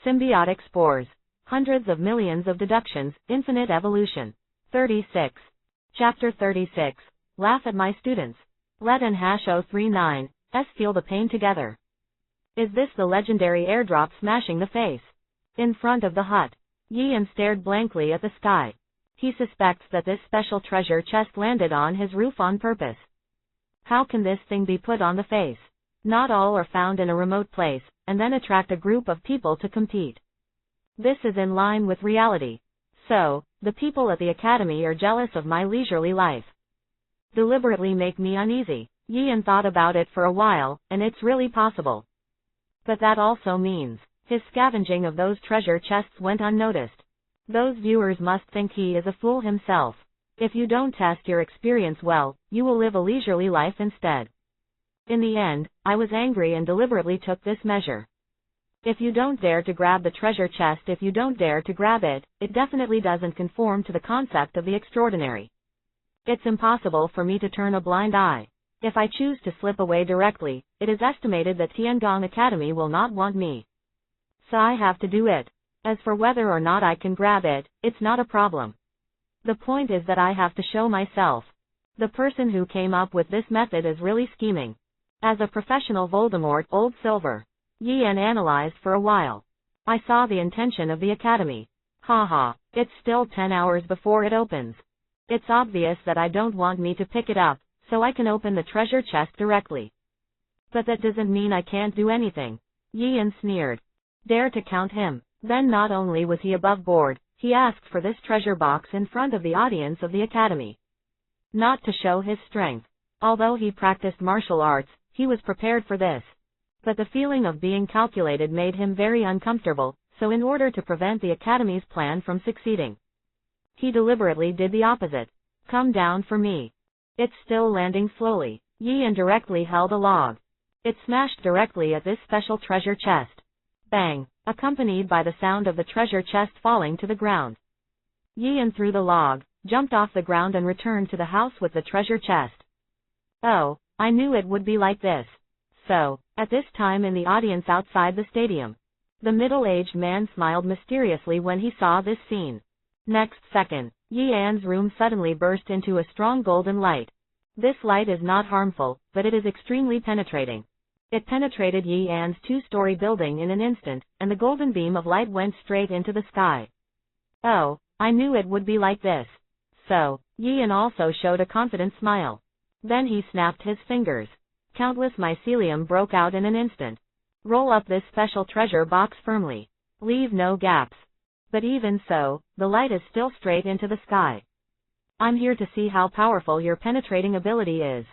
Symbiotic Spores. Hundreds of millions of deductions, infinite evolution. 36. Chapter 36. Laugh at my students. Let and #039, feel the pain together. Is this the legendary airdrop smashing the face? In front of the hut, Yeon stared blankly at the sky. He suspects that this special treasure chest landed on his roof on purpose. How can this thing be put on the face? Not all are found in a remote place, and then attract a group of people to compete. This is in line with reality. So, the people at the academy are jealous of my leisurely life. Deliberately make me uneasy. Yeon thought about it for a while, and it's really possible. But that also means, his scavenging of those treasure chests went unnoticed. Those viewers must think he is a fool himself. If you don't test your experience well, you will live a leisurely life instead. In the end, I was angry and deliberately took this measure. If you don't dare to grab the treasure chest, if you don't dare to grab it, it definitely doesn't conform to the concept of the extraordinary. It's impossible for me to turn a blind eye. If I choose to slip away directly, it is estimated that Tiangong Academy will not want me. So I have to do it. As for whether or not I can grab it, it's not a problem. The point is that I have to show myself. The person who came up with this method is really scheming. As a professional Voldemort, Old Silver. Yeon analyzed for a while. I saw the intention of the academy. Haha, it's still 10 hours before it opens. It's obvious that I don't want me to pick it up, so I can open the treasure chest directly. But that doesn't mean I can't do anything. Yeon sneered. Dare to count him. Then not only was he above board, he asked for this treasure box in front of the audience of the academy. Not to show his strength. Although he practiced martial arts, he was prepared for this. But the feeling of being calculated made him very uncomfortable, so in order to prevent the academy's plan from succeeding, he deliberately did the opposite. Come down for me. It's still landing slowly. Yeon directly held a log. It smashed directly at this special treasure chest. Bang, accompanied by the sound of the treasure chest falling to the ground. Yeon threw the log, jumped off the ground and returned to the house with the treasure chest. Oh, I knew it would be like this. So, at this time in the audience outside the stadium, the middle-aged man smiled mysteriously when he saw this scene. Next second, Yeon's room suddenly burst into a strong golden light. This light is not harmful, but it is extremely penetrating. It penetrated Yeon's 2-story building in an instant, and the golden beam of light went straight into the sky. Oh, I knew it would be like this. So, Yeon also showed a confident smile. Then he snapped his fingers. Countless mycelium broke out in an instant. Roll up this special treasure box firmly. Leave no gaps. But even so, the light is still straight into the sky. I'm here to see how powerful your penetrating ability is.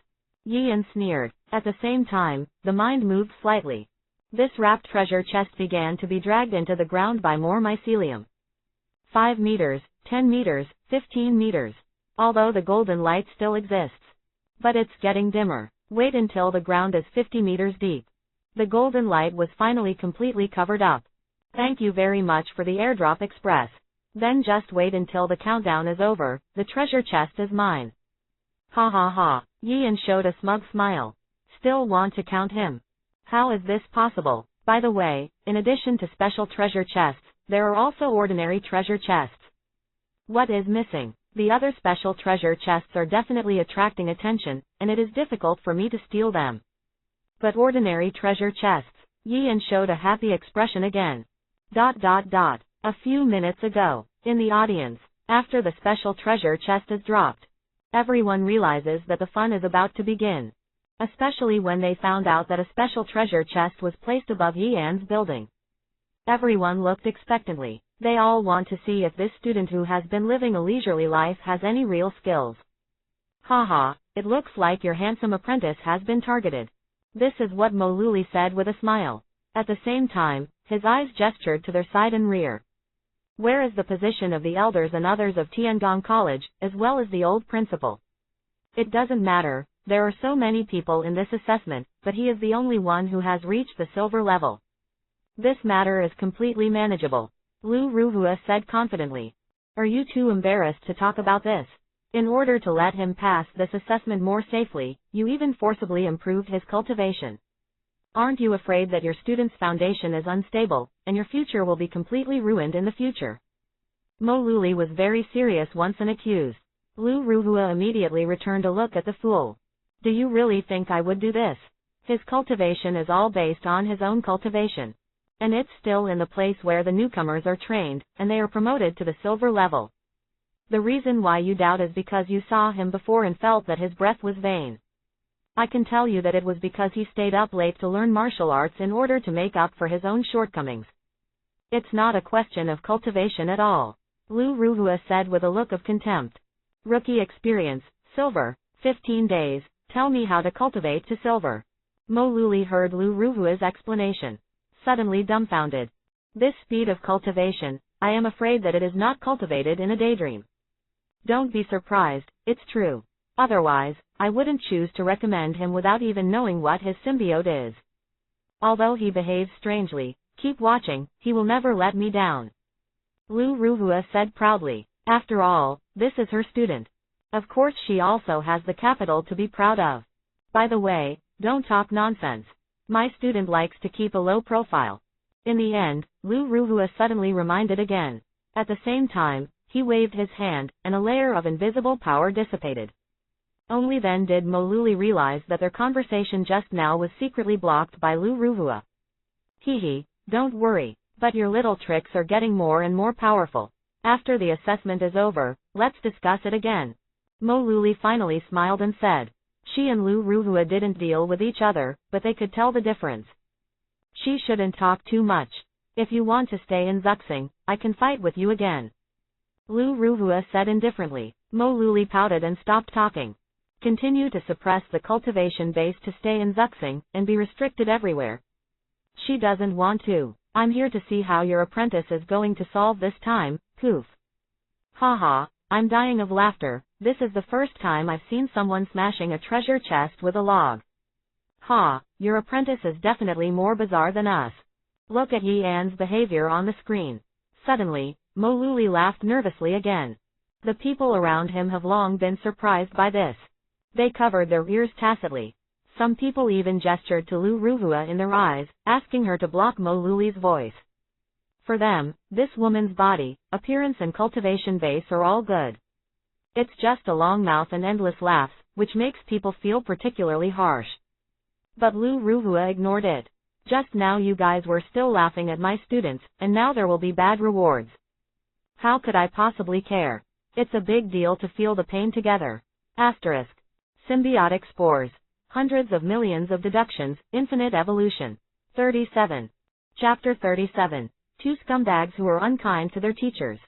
Yeon sneered. At the same time, the mind moved slightly. This wrapped treasure chest began to be dragged into the ground by more mycelium. 5 meters, 10 meters, 15 meters. Although the golden light still exists. But it's getting dimmer. Wait until the ground is 50 meters deep. The golden light was finally completely covered up. Thank you very much for the airdrop express. Then just wait until the countdown is over, the treasure chest is mine. Ha ha ha. Yeon showed a smug smile. Still want to count him? How is this possible? By the way, in addition to special treasure chests, there are also ordinary treasure chests. What is missing? The other special treasure chests are definitely attracting attention, and it is difficult for me to steal them. But ordinary treasure chests. Yeon showed a happy expression again. A few minutes ago, in the audience, after the special treasure chest is dropped, everyone realizes that the fun is about to begin. Especially when they found out that a special treasure chest was placed above Yeon's building. Everyone looked expectantly. They all want to see if this student who has been living a leisurely life has any real skills. Haha, it looks like your handsome apprentice has been targeted. This is what Mo Luli said with a smile. At the same time, his eyes gestured to their side and rear. Where is the position of the elders and others of Tiangong College, as well as the old principal? It doesn't matter, there are so many people in this assessment, but he is the only one who has reached the silver level. This matter is completely manageable, Lu Ruhua said confidently. Are you too embarrassed to talk about this? In order to let him pass this assessment more safely, you even forcibly improved his cultivation. Aren't you afraid that your student's foundation is unstable, and your future will be completely ruined in the future? Mo Luli was very serious once and accused. Lu Ruhua immediately returned a look at the fool. Do you really think I would do this? His cultivation is all based on his own cultivation. And it's still in the place where the newcomers are trained, and they are promoted to the silver level. The reason why you doubt is because you saw him before and felt that his breath was vain. I can tell you that it was because he stayed up late to learn martial arts in order to make up for his own shortcomings. It's not a question of cultivation at all, Lu Ruhua said with a look of contempt. Rookie experience, silver, 15 days, tell me how to cultivate to silver. Mo Luli heard Lu Ruhua's explanation. Suddenly dumbfounded. This speed of cultivation, I am afraid that it is not cultivated in a daydream. Don't be surprised, it's true. Otherwise, I wouldn't choose to recommend him without even knowing what his symbiote is. Although he behaves strangely, keep watching, he will never let me down. Lu Ruhua said proudly. After all, this is her student. Of course she also has the capital to be proud of. By the way, don't talk nonsense. My student likes to keep a low profile. In the end, Lu Ruhua suddenly reminded again. At the same time, he waved his hand, and a layer of invisible power dissipated. Only then did Mo Luli realize that their conversation just now was secretly blocked by Lu Ruhua. Hehe, don't worry, but your little tricks are getting more and more powerful. After the assessment is over, let's discuss it again. Mo Luli finally smiled and said. She and Lu Ruhua didn't deal with each other, but they could tell the difference. She shouldn't talk too much. If you want to stay in Zuxing, I can fight with you again. Lu Ruhua said indifferently. Mo Luli pouted and stopped talking. Continue to suppress the cultivation base to stay in Zuxing, and be restricted everywhere. She doesn't want to. I'm here to see how your apprentice is going to solve this time, poof. Haha, I'm dying of laughter, this is the first time I've seen someone smashing a treasure chest with a log. Ha, your apprentice is definitely more bizarre than us. Look at Yeon's behavior on the screen. Suddenly, Mo Luli laughed nervously again. The people around him have long been surprised by this. They covered their ears tacitly. Some people even gestured to Lu Ruhua in their eyes, asking her to block Mo Luli's voice. For them, this woman's body, appearance and cultivation base are all good. It's just a long mouth and endless laughs, which makes people feel particularly harsh. But Lu Ruhua ignored it. Just now you guys were still laughing at my students, and now there will be bad rewards. How could I possibly care? It's a big deal to feel the pain together. Asterisk. Symbiotic Spores. Hundreds of millions of deductions, infinite evolution. 37. Chapter 37. Two scumbags who are unkind to their teachers.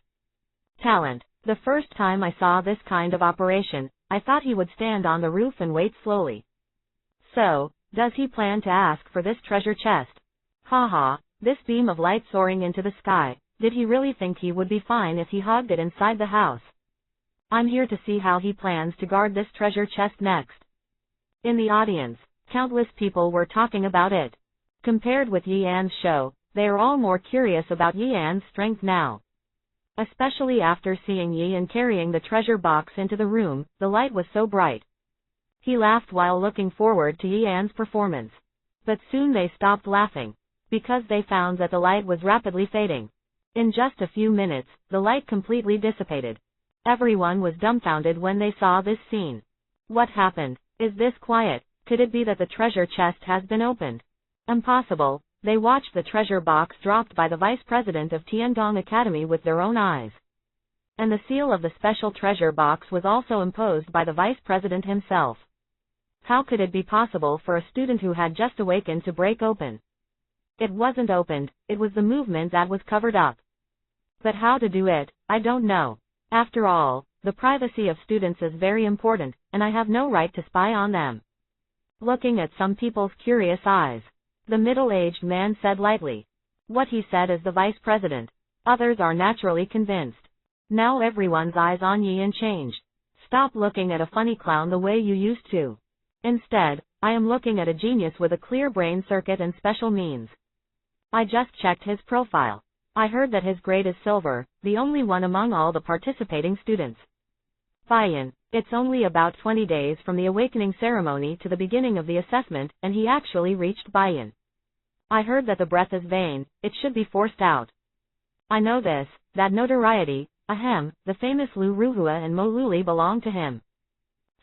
Talent. The first time I saw this kind of operation, I thought he would stand on the roof and wait slowly. So, does he plan to ask for this treasure chest? Haha, this beam of light soaring into the sky, did he really think he would be fine if he hogged it inside the house? I'm here to see how he plans to guard this treasure chest next. In the audience, countless people were talking about it. Compared with Yeon's show, they are all more curious about Yeon's strength now. Especially after seeing Yeon carrying the treasure box into the room, the light was so bright. He laughed while looking forward to Yeon's performance. But soon they stopped laughing, because they found that the light was rapidly fading. In just a few minutes, the light completely dissipated. Everyone was dumbfounded when they saw this scene. What happened? Is this quiet? Could it be that the treasure chest has been opened? Impossible. They watched the treasure box dropped by the vice president of Tiangong Academy with their own eyes. And the seal of the special treasure box was also imposed by the vice president himself. How could it be possible for a student who had just awakened to break open? It wasn't opened, it was the movement that was covered up. But how to do it, I don't know. After all, the privacy of students is very important, and I have no right to spy on them. Looking at some people's curious eyes, the middle-aged man said lightly. What he said is the vice president. Others are naturally convinced. Now everyone's eyes on Yeon changed. Stop looking at a funny clown the way you used to. Instead, I am looking at a genius with a clear brain circuit and special means. I just checked his profile. I heard that his grade is silver, the only one among all the participating students. Yeon, it's only about 20 days from the awakening ceremony to the beginning of the assessment, and he actually reached Yeon. I heard that the breath is vain, it should be forced out. I know this, that notoriety, the famous Lu Ruhua and Mo Luli belong to him.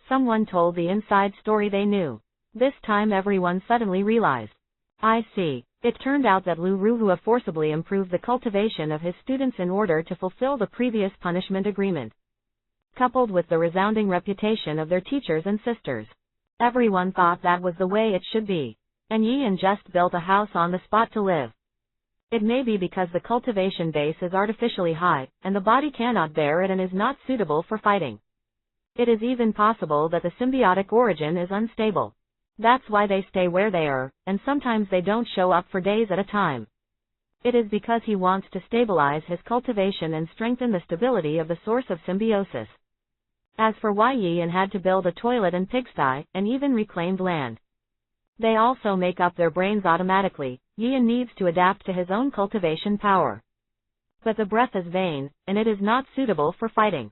Someone told the inside story they knew. This time everyone suddenly realized. I see. It turned out that Lu Ruhua forcibly improved the cultivation of his students in order to fulfill the previous punishment agreement. Coupled with the resounding reputation of their teachers and sisters. Everyone thought that was the way it should be. And Yeon just built a house on the spot to live. It may be because the cultivation base is artificially high, and the body cannot bear it and is not suitable for fighting. It is even possible that the symbiotic origin is unstable. That's why they stay where they are, and sometimes they don't show up for days at a time. It is because he wants to stabilize his cultivation and strengthen the stability of the source of symbiosis. As for why Yeon had to build a toilet and pigsty, and even reclaimed land. They also make up their brains automatically. Yeon needs to adapt to his own cultivation power. But the breath is vain, and it is not suitable for fighting.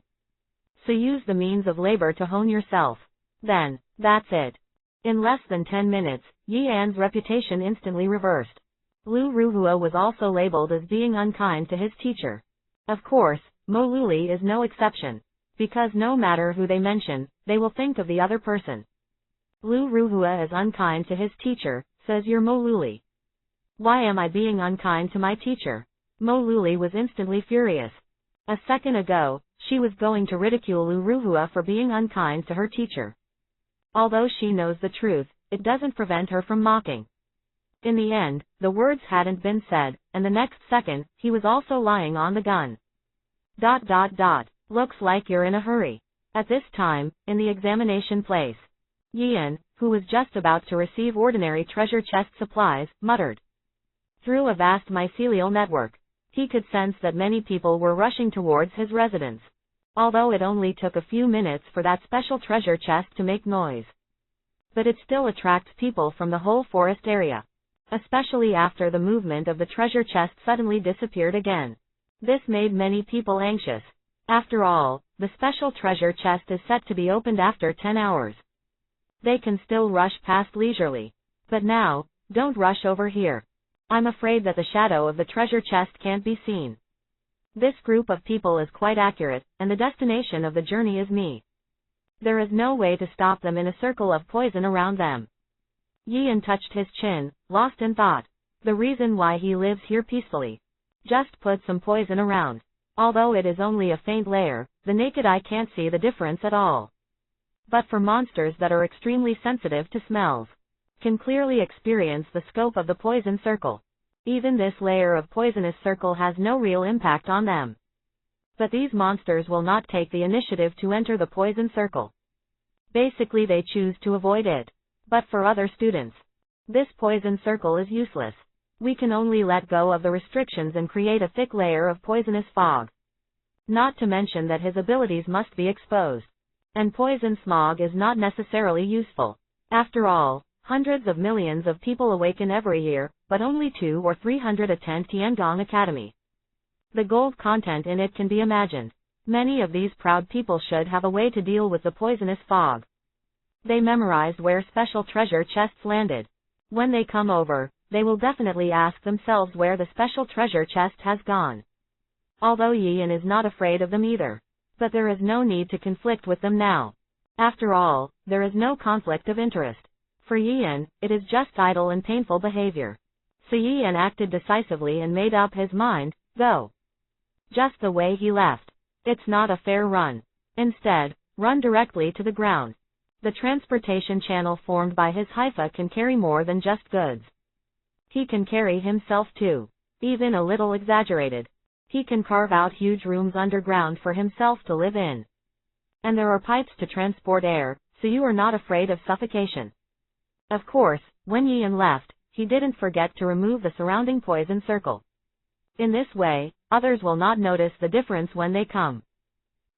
So use the means of labor to hone yourself. Then, that's it. In less than 10 minutes, Yeon's reputation instantly reversed. Lu Ruhua was also labeled as being unkind to his teacher. Of course, Mo Luli is no exception. Because no matter who they mention, they will think of the other person. Lu Ruhua is unkind to his teacher, says your Mo Luli. Why am I being unkind to my teacher? Mo Luli was instantly furious. A second ago, she was going to ridicule Lu Ruhua for being unkind to her teacher. Although she knows the truth, it doesn't prevent her from mocking. In the end, the words hadn't been said, and the next second, he was also lying on the gun. Looks like you're in a hurry. At this time, in the examination place, Yeon, who was just about to receive ordinary treasure chest supplies, muttered. Through a vast mycelial network, he could sense that many people were rushing towards his residence. Although it only took a few minutes for that special treasure chest to make noise. But it still attracts people from the whole forest area. Especially after the movement of the treasure chest suddenly disappeared again. This made many people anxious. After all, the special treasure chest is set to be opened after 10 hours. They can still rush past leisurely. But now, don't rush over here. I'm afraid that the shadow of the treasure chest can't be seen. This group of people is quite accurate, and the destination of the journey is me. There is no way to stop them in a circle of poison around them. Yeon touched his chin, lost in thought. The reason why he lives here peacefully. Just put some poison around. Although it is only a faint layer, the naked eye can't see the difference at all. But for monsters that are extremely sensitive to smells, can clearly experience the scope of the poison circle. Even this layer of poisonous circle has no real impact on them. But these monsters will not take the initiative to enter the poison circle. Basically they choose to avoid it. But for other students, this poison circle is useless. We can only let go of the restrictions and create a thick layer of poisonous fog. Not to mention that his abilities must be exposed. And poison smog is not necessarily useful. After all, hundreds of millions of people awaken every year, but only 200 or 300 attend Tiangong Academy. The gold content in it can be imagined. Many of these proud people should have a way to deal with the poisonous fog. They memorized where special treasure chests landed. When they come over, they will definitely ask themselves where the special treasure chest has gone. Although Yeon is not afraid of them either. But there is no need to conflict with them now. After all, there is no conflict of interest. For Yeon, it is just idle and painful behavior. So Yeon acted decisively and made up his mind, go. Just the way he left. It's not a fair run. Instead, run directly to the ground. The transportation channel formed by his haifa can carry more than just goods. He can carry himself too. Even a little exaggerated. He can carve out huge rooms underground for himself to live in. And there are pipes to transport air, so you are not afraid of suffocation. Of course, when Yeon left, he didn't forget to remove the surrounding poison circle. In this way, others will not notice the difference when they come.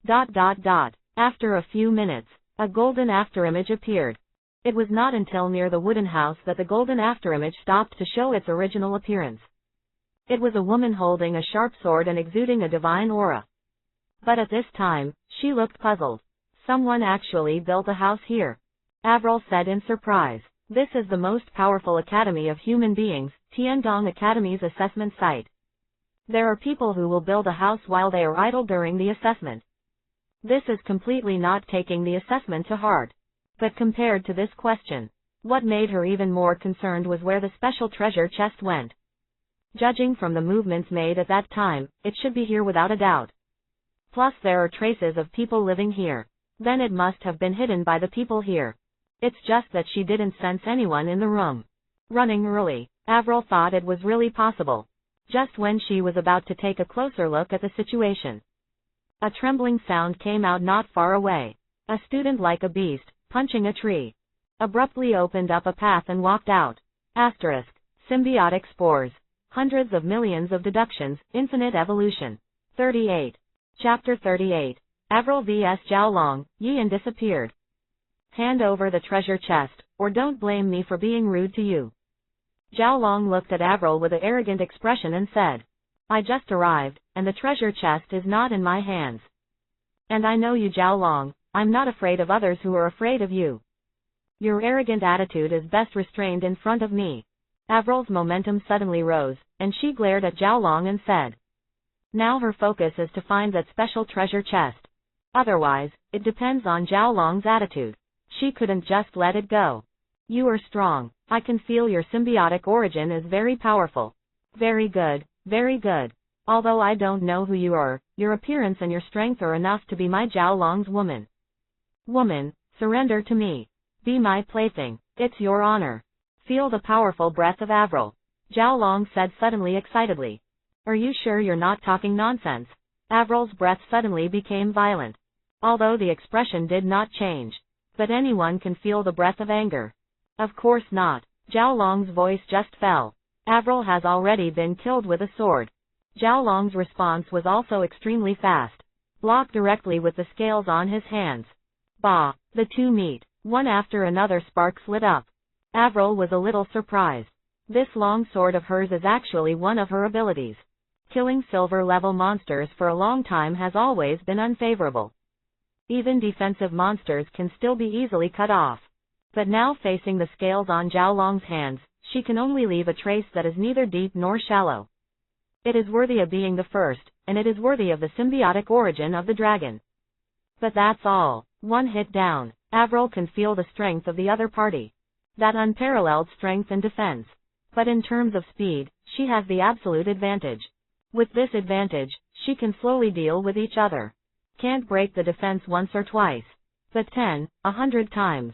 After a few minutes, a golden afterimage appeared. It was not until near the wooden house that the golden afterimage stopped to show its original appearance. It was a woman holding a sharp sword and exuding a divine aura. But at this time, she looked puzzled. Someone actually built a house here. Avril said in surprise. This is the most powerful academy of human beings, Tiandong Academy's assessment site. There are people who will build a house while they are idle during the assessment. This is completely not taking the assessment to heart. But compared to this question, what made her even more concerned was where the special treasure chest went. Judging from the movements made at that time, it should be here without a doubt. Plus there are traces of people living here. Then it must have been hidden by the people here. It's just that she didn't sense anyone in the room. Running early, Avril thought it was really possible. Just when she was about to take a closer look at the situation. A trembling sound came out not far away. A student like a beast, punching a tree. Abruptly opened up a path and walked out. Symbiotic Spores. Hundreds of millions of deductions, infinite evolution. 38. Chapter 38. Avril vs Zhao Long, Yeon disappeared. Hand over the treasure chest, or don't blame me for being rude to you. Zhao Long looked at Avril with an arrogant expression and said, I just arrived, and the treasure chest is not in my hands. And I know you, Zhao Long, I'm not afraid of others who are afraid of you. Your arrogant attitude is best restrained in front of me. Avril's momentum suddenly rose, and she glared at Zhao Long and said. Now her focus is to find that special treasure chest. Otherwise, it depends on Zhao Long's attitude. She couldn't just let it go. You are strong. I can feel your symbiotic origin is very powerful. Very good, very good. Although I don't know who you are, your appearance and your strength are enough to be my Zhao Long's woman. Woman, surrender to me. Be my plaything. It's your honor. Feel the powerful breath of Avril. Zhao Long said suddenly excitedly. Are you sure you're not talking nonsense? Avril's breath suddenly became violent. Although the expression did not change. But anyone can feel the breath of anger. Of course not. Zhao Long's voice just fell. Avril has already been killed with a sword. Zhao Long's response was also extremely fast. Blocked directly with the scales on his hands. Bah! The two meet. One after another sparks lit up. Avril was a little surprised. This long sword of hers is actually one of her abilities. Killing silver-level monsters for a long time has always been unfavorable. Even defensive monsters can still be easily cut off. But now facing the scales on Zhao Long's hands, she can only leave a trace that is neither deep nor shallow. It is worthy of being the first, and it is worthy of the symbiotic origin of the dragon. But that's all. One hit down, Avril can feel the strength of the other party. That unparalleled strength and defense. But in terms of speed, she has the absolute advantage. With this advantage, she can slowly deal with each other. Can't break the defense once or twice. But 10, 100 times.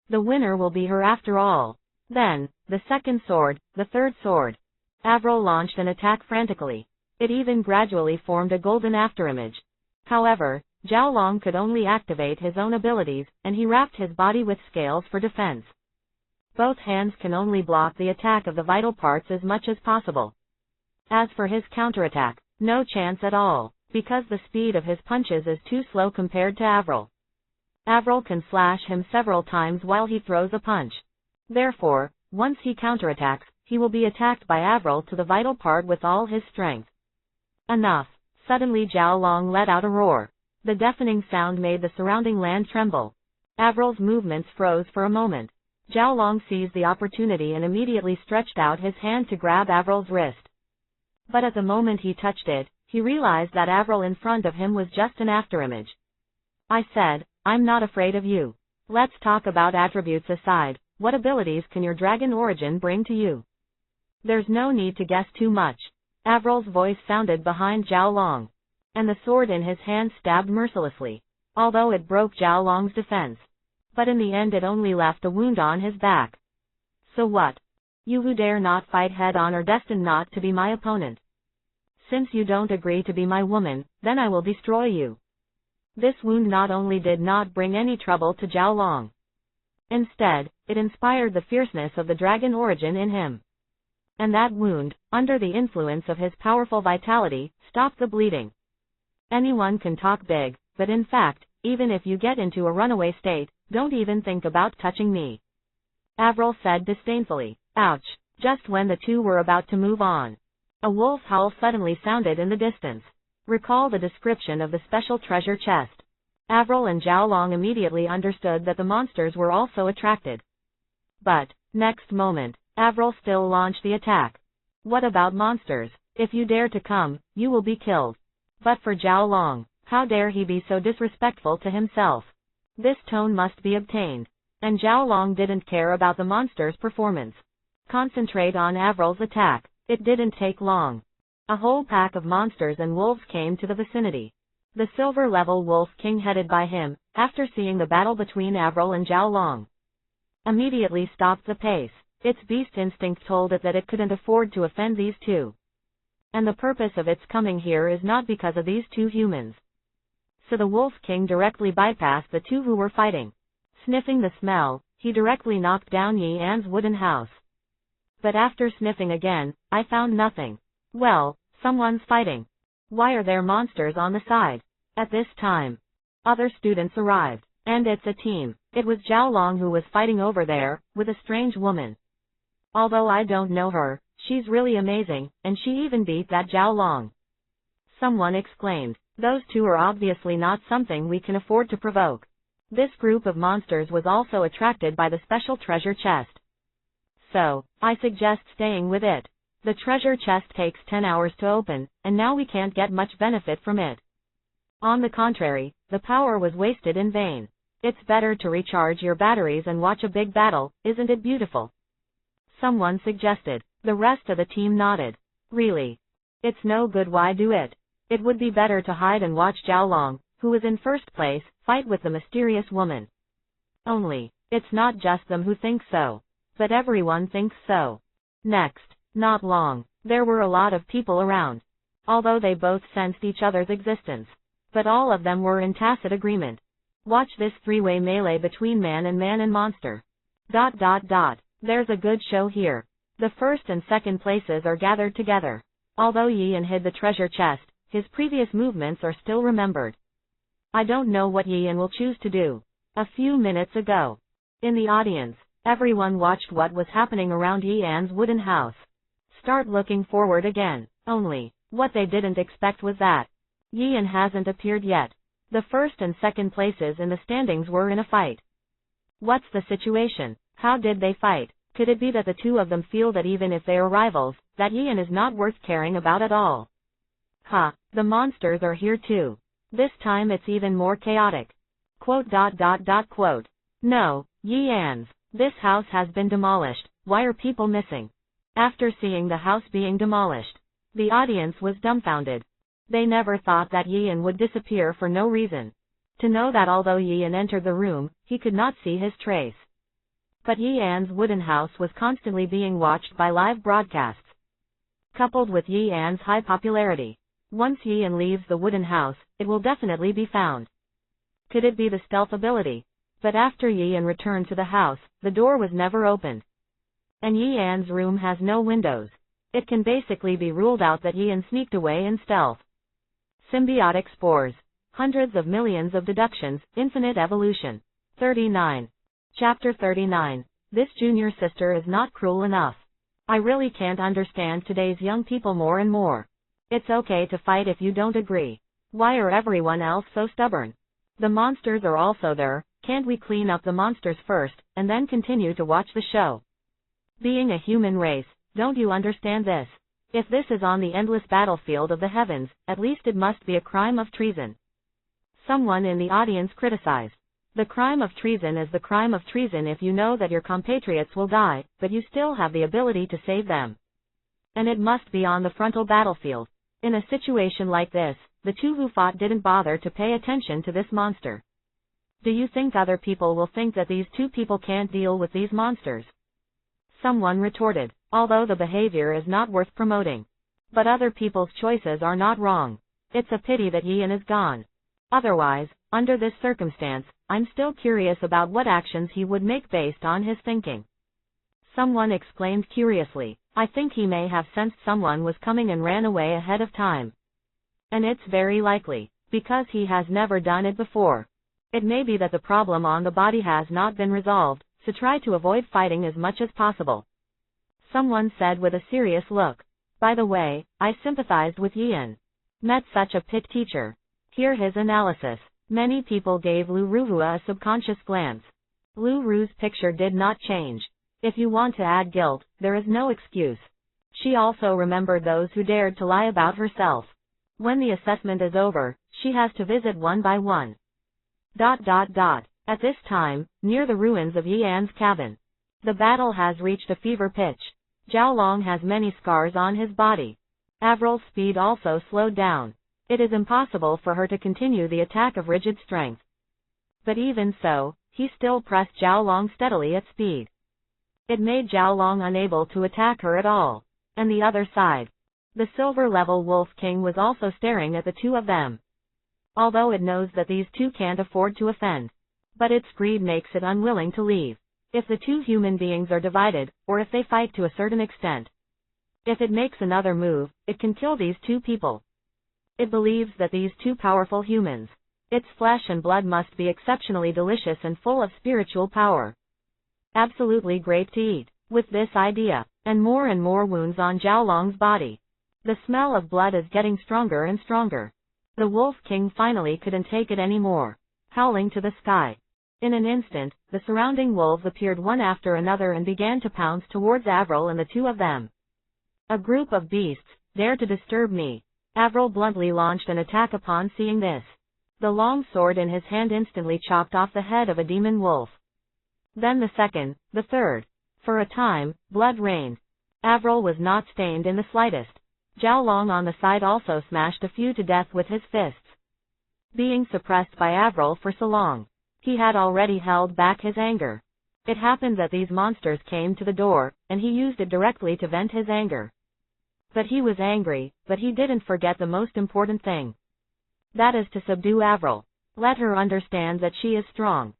The winner will be her after all. Then, the second sword, the third sword. Avril launched an attack frantically. It even gradually formed a golden afterimage. However, Zhao Long could only activate his own abilities, and he wrapped his body with scales for defense. Both hands can only block the attack of the vital parts as much as possible. As for his counterattack, no chance at all, because the speed of his punches is too slow compared to Avril. Avril can slash him several times while he throws a punch. Therefore, once he counterattacks, he will be attacked by Avril to the vital part with all his strength. Enough! Suddenly Zhao Long let out a roar. The deafening sound made the surrounding land tremble. Avril's movements froze for a moment. Zhao Long seized the opportunity and immediately stretched out his hand to grab Avril's wrist. But at the moment he touched it, he realized that Avril in front of him was just an afterimage. I said, I'm not afraid of you. Let's talk about attributes aside. What abilities can your dragon origin bring to you? There's no need to guess too much. Avril's voice sounded behind Zhao Long. And the sword in his hand stabbed mercilessly. Although it broke Zhao Long's defense. But in the end it only left a wound on his back. So what? You who dare not fight head-on are destined not to be my opponent. Since you don't agree to be my woman, then I will destroy you. This wound not only did not bring any trouble to Zhao Long. Instead, it inspired the fierceness of the dragon origin in him. And that wound, under the influence of his powerful vitality, stopped the bleeding. Anyone can talk big, but in fact, even if you get into a runaway state, don't even think about touching me. Avril said disdainfully. Ouch. Just when the two were about to move on. A wolf's howl suddenly sounded in the distance. Recall the description of the special treasure chest. Avril and Zhao Long immediately understood that the monsters were also attracted. But, next moment, Avril still launched the attack. What about monsters? If you dare to come, you will be killed. But for Zhao Long, how dare he be so disrespectful to himself? This tone must be obtained. And Zhao Long didn't care about the monster's performance. Concentrate on Avril's attack. It didn't take long. A whole pack of monsters and wolves came to the vicinity. The silver-level wolf king headed by him, after seeing the battle between Avril and Zhao Long, immediately stopped the pace. Its beast instinct told it that it couldn't afford to offend these two. And the purpose of its coming here is not because of these two humans. So the wolf king directly bypassed the two who were fighting. Sniffing the smell, he directly knocked down Yeon's wooden house. But after sniffing again, I found nothing. Well, someone's fighting. Why are there monsters on the side? At this time, other students arrived, and it's a team. It was Zhao Long who was fighting over there, with a strange woman. Although I don't know her, she's really amazing, and she even beat that Zhao Long. Someone exclaimed. Those two are obviously not something we can afford to provoke. This group of monsters was also attracted by the special treasure chest. So, I suggest staying with it. The treasure chest takes 10 hours to open, and now we can't get much benefit from it. On the contrary, the power was wasted in vain. It's better to recharge your batteries and watch a big battle, isn't it beautiful? Someone suggested. The rest of the team nodded. Really? It's no good, why do it? It would be better to hide and watch Zhao Long, who was in first place, fight with the mysterious woman. Only, it's not just them who think so. But everyone thinks so. Next, not long, there were a lot of people around. Although they both sensed each other's existence. But all of them were in tacit agreement. Watch this three-way melee between man and monster. ... There's a good show here. The first and second places are gathered together. Although Yeon hid the treasure chest, his previous movements are still remembered. I don't know what Yeon will choose to do. A few minutes ago, in the audience, everyone watched what was happening around Yeon's wooden house. Start looking forward again. Only, what they didn't expect was that Yeon hasn't appeared yet. The first and second places in the standings were in a fight. What's the situation? How did they fight? Could it be that the two of them feel that even if they are rivals, that Yeon is not worth caring about at all? The monsters are here too. This time it's even more chaotic. ... No, Yeon's. This house has been demolished. Why are people missing? After seeing the house being demolished, the audience was dumbfounded. They never thought that Yeon would disappear for no reason. To know that although Yeon entered the room, he could not see his trace. But Yeon's wooden house was constantly being watched by live broadcasts. Coupled with Yeon's high popularity, once Yeon leaves the wooden house, it will definitely be found. Could it be the stealth ability? But after Yeon returned to the house, the door was never opened. And Yeon's room has no windows. It can basically be ruled out that Yeon sneaked away in stealth. Symbiotic Spores. Hundreds of millions of deductions, infinite evolution. 39. Chapter 39. This junior sister is not cruel enough. I really can't understand today's young people more and more. It's okay to fight if you don't agree. Why are everyone else so stubborn? The monsters are also there. Can't we clean up the monsters first, and then continue to watch the show? Being a human race, don't you understand this? If this is on the endless battlefield of the heavens, at least it must be a crime of treason. Someone in the audience criticized. The crime of treason is the crime of treason if you know that your compatriots will die, but you still have the ability to save them. And it must be on the frontal battlefield. In a situation like this, the two who fought didn't bother to pay attention to this monster. Do you think other people will think that these two people can't deal with these monsters? Someone retorted, although the behavior is not worth promoting. But other people's choices are not wrong. It's a pity that Yeon is gone. Otherwise, under this circumstance, I'm still curious about what actions he would make based on his thinking. Someone exclaimed curiously, I think he may have sensed someone was coming and ran away ahead of time. And it's very likely, because he has never done it before. It may be that the problem on the body has not been resolved, so try to avoid fighting as much as possible. Someone said with a serious look. By the way, I sympathized with Yeon. Met such a pit teacher. Hear his analysis. Many people gave Lu Ruhua a subconscious glance. Lu Ru's picture did not change. If you want to add guilt, there is no excuse. She also remembered those who dared to lie about herself. When the assessment is over, she has to visit one by one. At this time, near the ruins of Yeon's cabin, the battle has reached a fever pitch. Zhao Long has many scars on his body. Avril's speed also slowed down. It is impossible for her to continue the attack of rigid strength. But even so, he still pressed Zhao Long steadily at speed. It made Zhao Long unable to attack her at all. And the other side. The silver-level Wolf King was also staring at the two of them. Although it knows that these two can't afford to offend. But its greed makes it unwilling to leave. If the two human beings are divided, or if they fight to a certain extent. If it makes another move, it can kill these two people. It believes that these two powerful humans, its flesh and blood must be exceptionally delicious and full of spiritual power. Absolutely great to eat. With this idea, and more wounds on Zhao Long's body, the smell of blood is getting stronger and stronger. The Wolf King finally couldn't take it anymore, howling to the sky. In an instant, the surrounding wolves appeared one after another and began to pounce towards Avril and the two of them. A group of beasts, dare to disturb me. Avril bluntly launched an attack upon seeing this. The long sword in his hand instantly chopped off the head of a demon wolf. Then the second, the third. For a time, blood rained. Avril was not stained in the slightest. Zhao Long on the side also smashed a few to death with his fists. Being suppressed by Avril for so long, he had already held back his anger. It happened that these monsters came to the door, and he used it directly to vent his anger. But he was angry, but he didn't forget the most important thing. That is to subdue Avril. Let her understand that she is strong.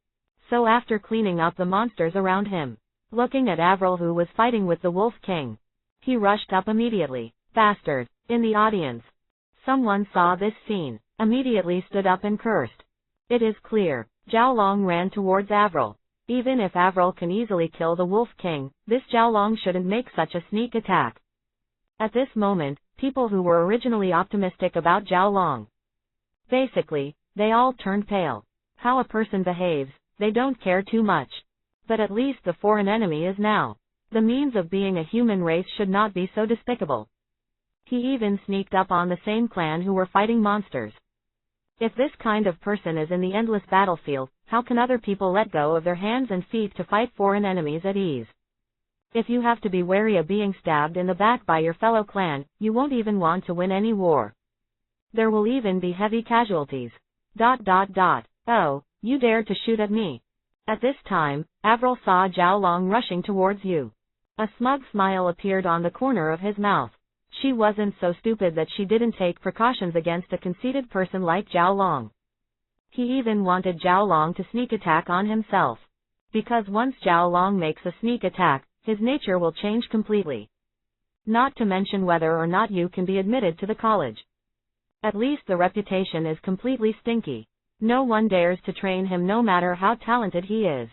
So after cleaning up the monsters around him, looking at Avril who was fighting with the Wolf King, he rushed up immediately. Bastard! In the audience, someone saw this scene, immediately stood up and cursed. It is clear, Zhao Long ran towards Avril. Even if Avril can easily kill the Wolf King, this Zhao Long shouldn't make such a sneak attack. At this moment, people who were originally optimistic about Zhao Long, basically, they all turned pale. How a person behaves, they don't care too much. But at least the foreign enemy is now. The means of being a human race should not be so despicable. He even sneaked up on the same clan who were fighting monsters. If this kind of person is in the endless battlefield, how can other people let go of their hands and feet to fight foreign enemies at ease? If you have to be wary of being stabbed in the back by your fellow clan, you won't even want to win any war. There will even be heavy casualties. Oh, you dared to shoot at me. At this time, Avril saw Zhao Long rushing towards you. A smug smile appeared on the corner of his mouth. She wasn't so stupid that she didn't take precautions against a conceited person like Zhao Long. He even wanted Zhao Long to sneak attack on himself. Because once Zhao Long makes a sneak attack, his nature will change completely. Not to mention whether or not you can be admitted to the college. At least the reputation is completely stinky. No one dares to train him no matter how talented he is.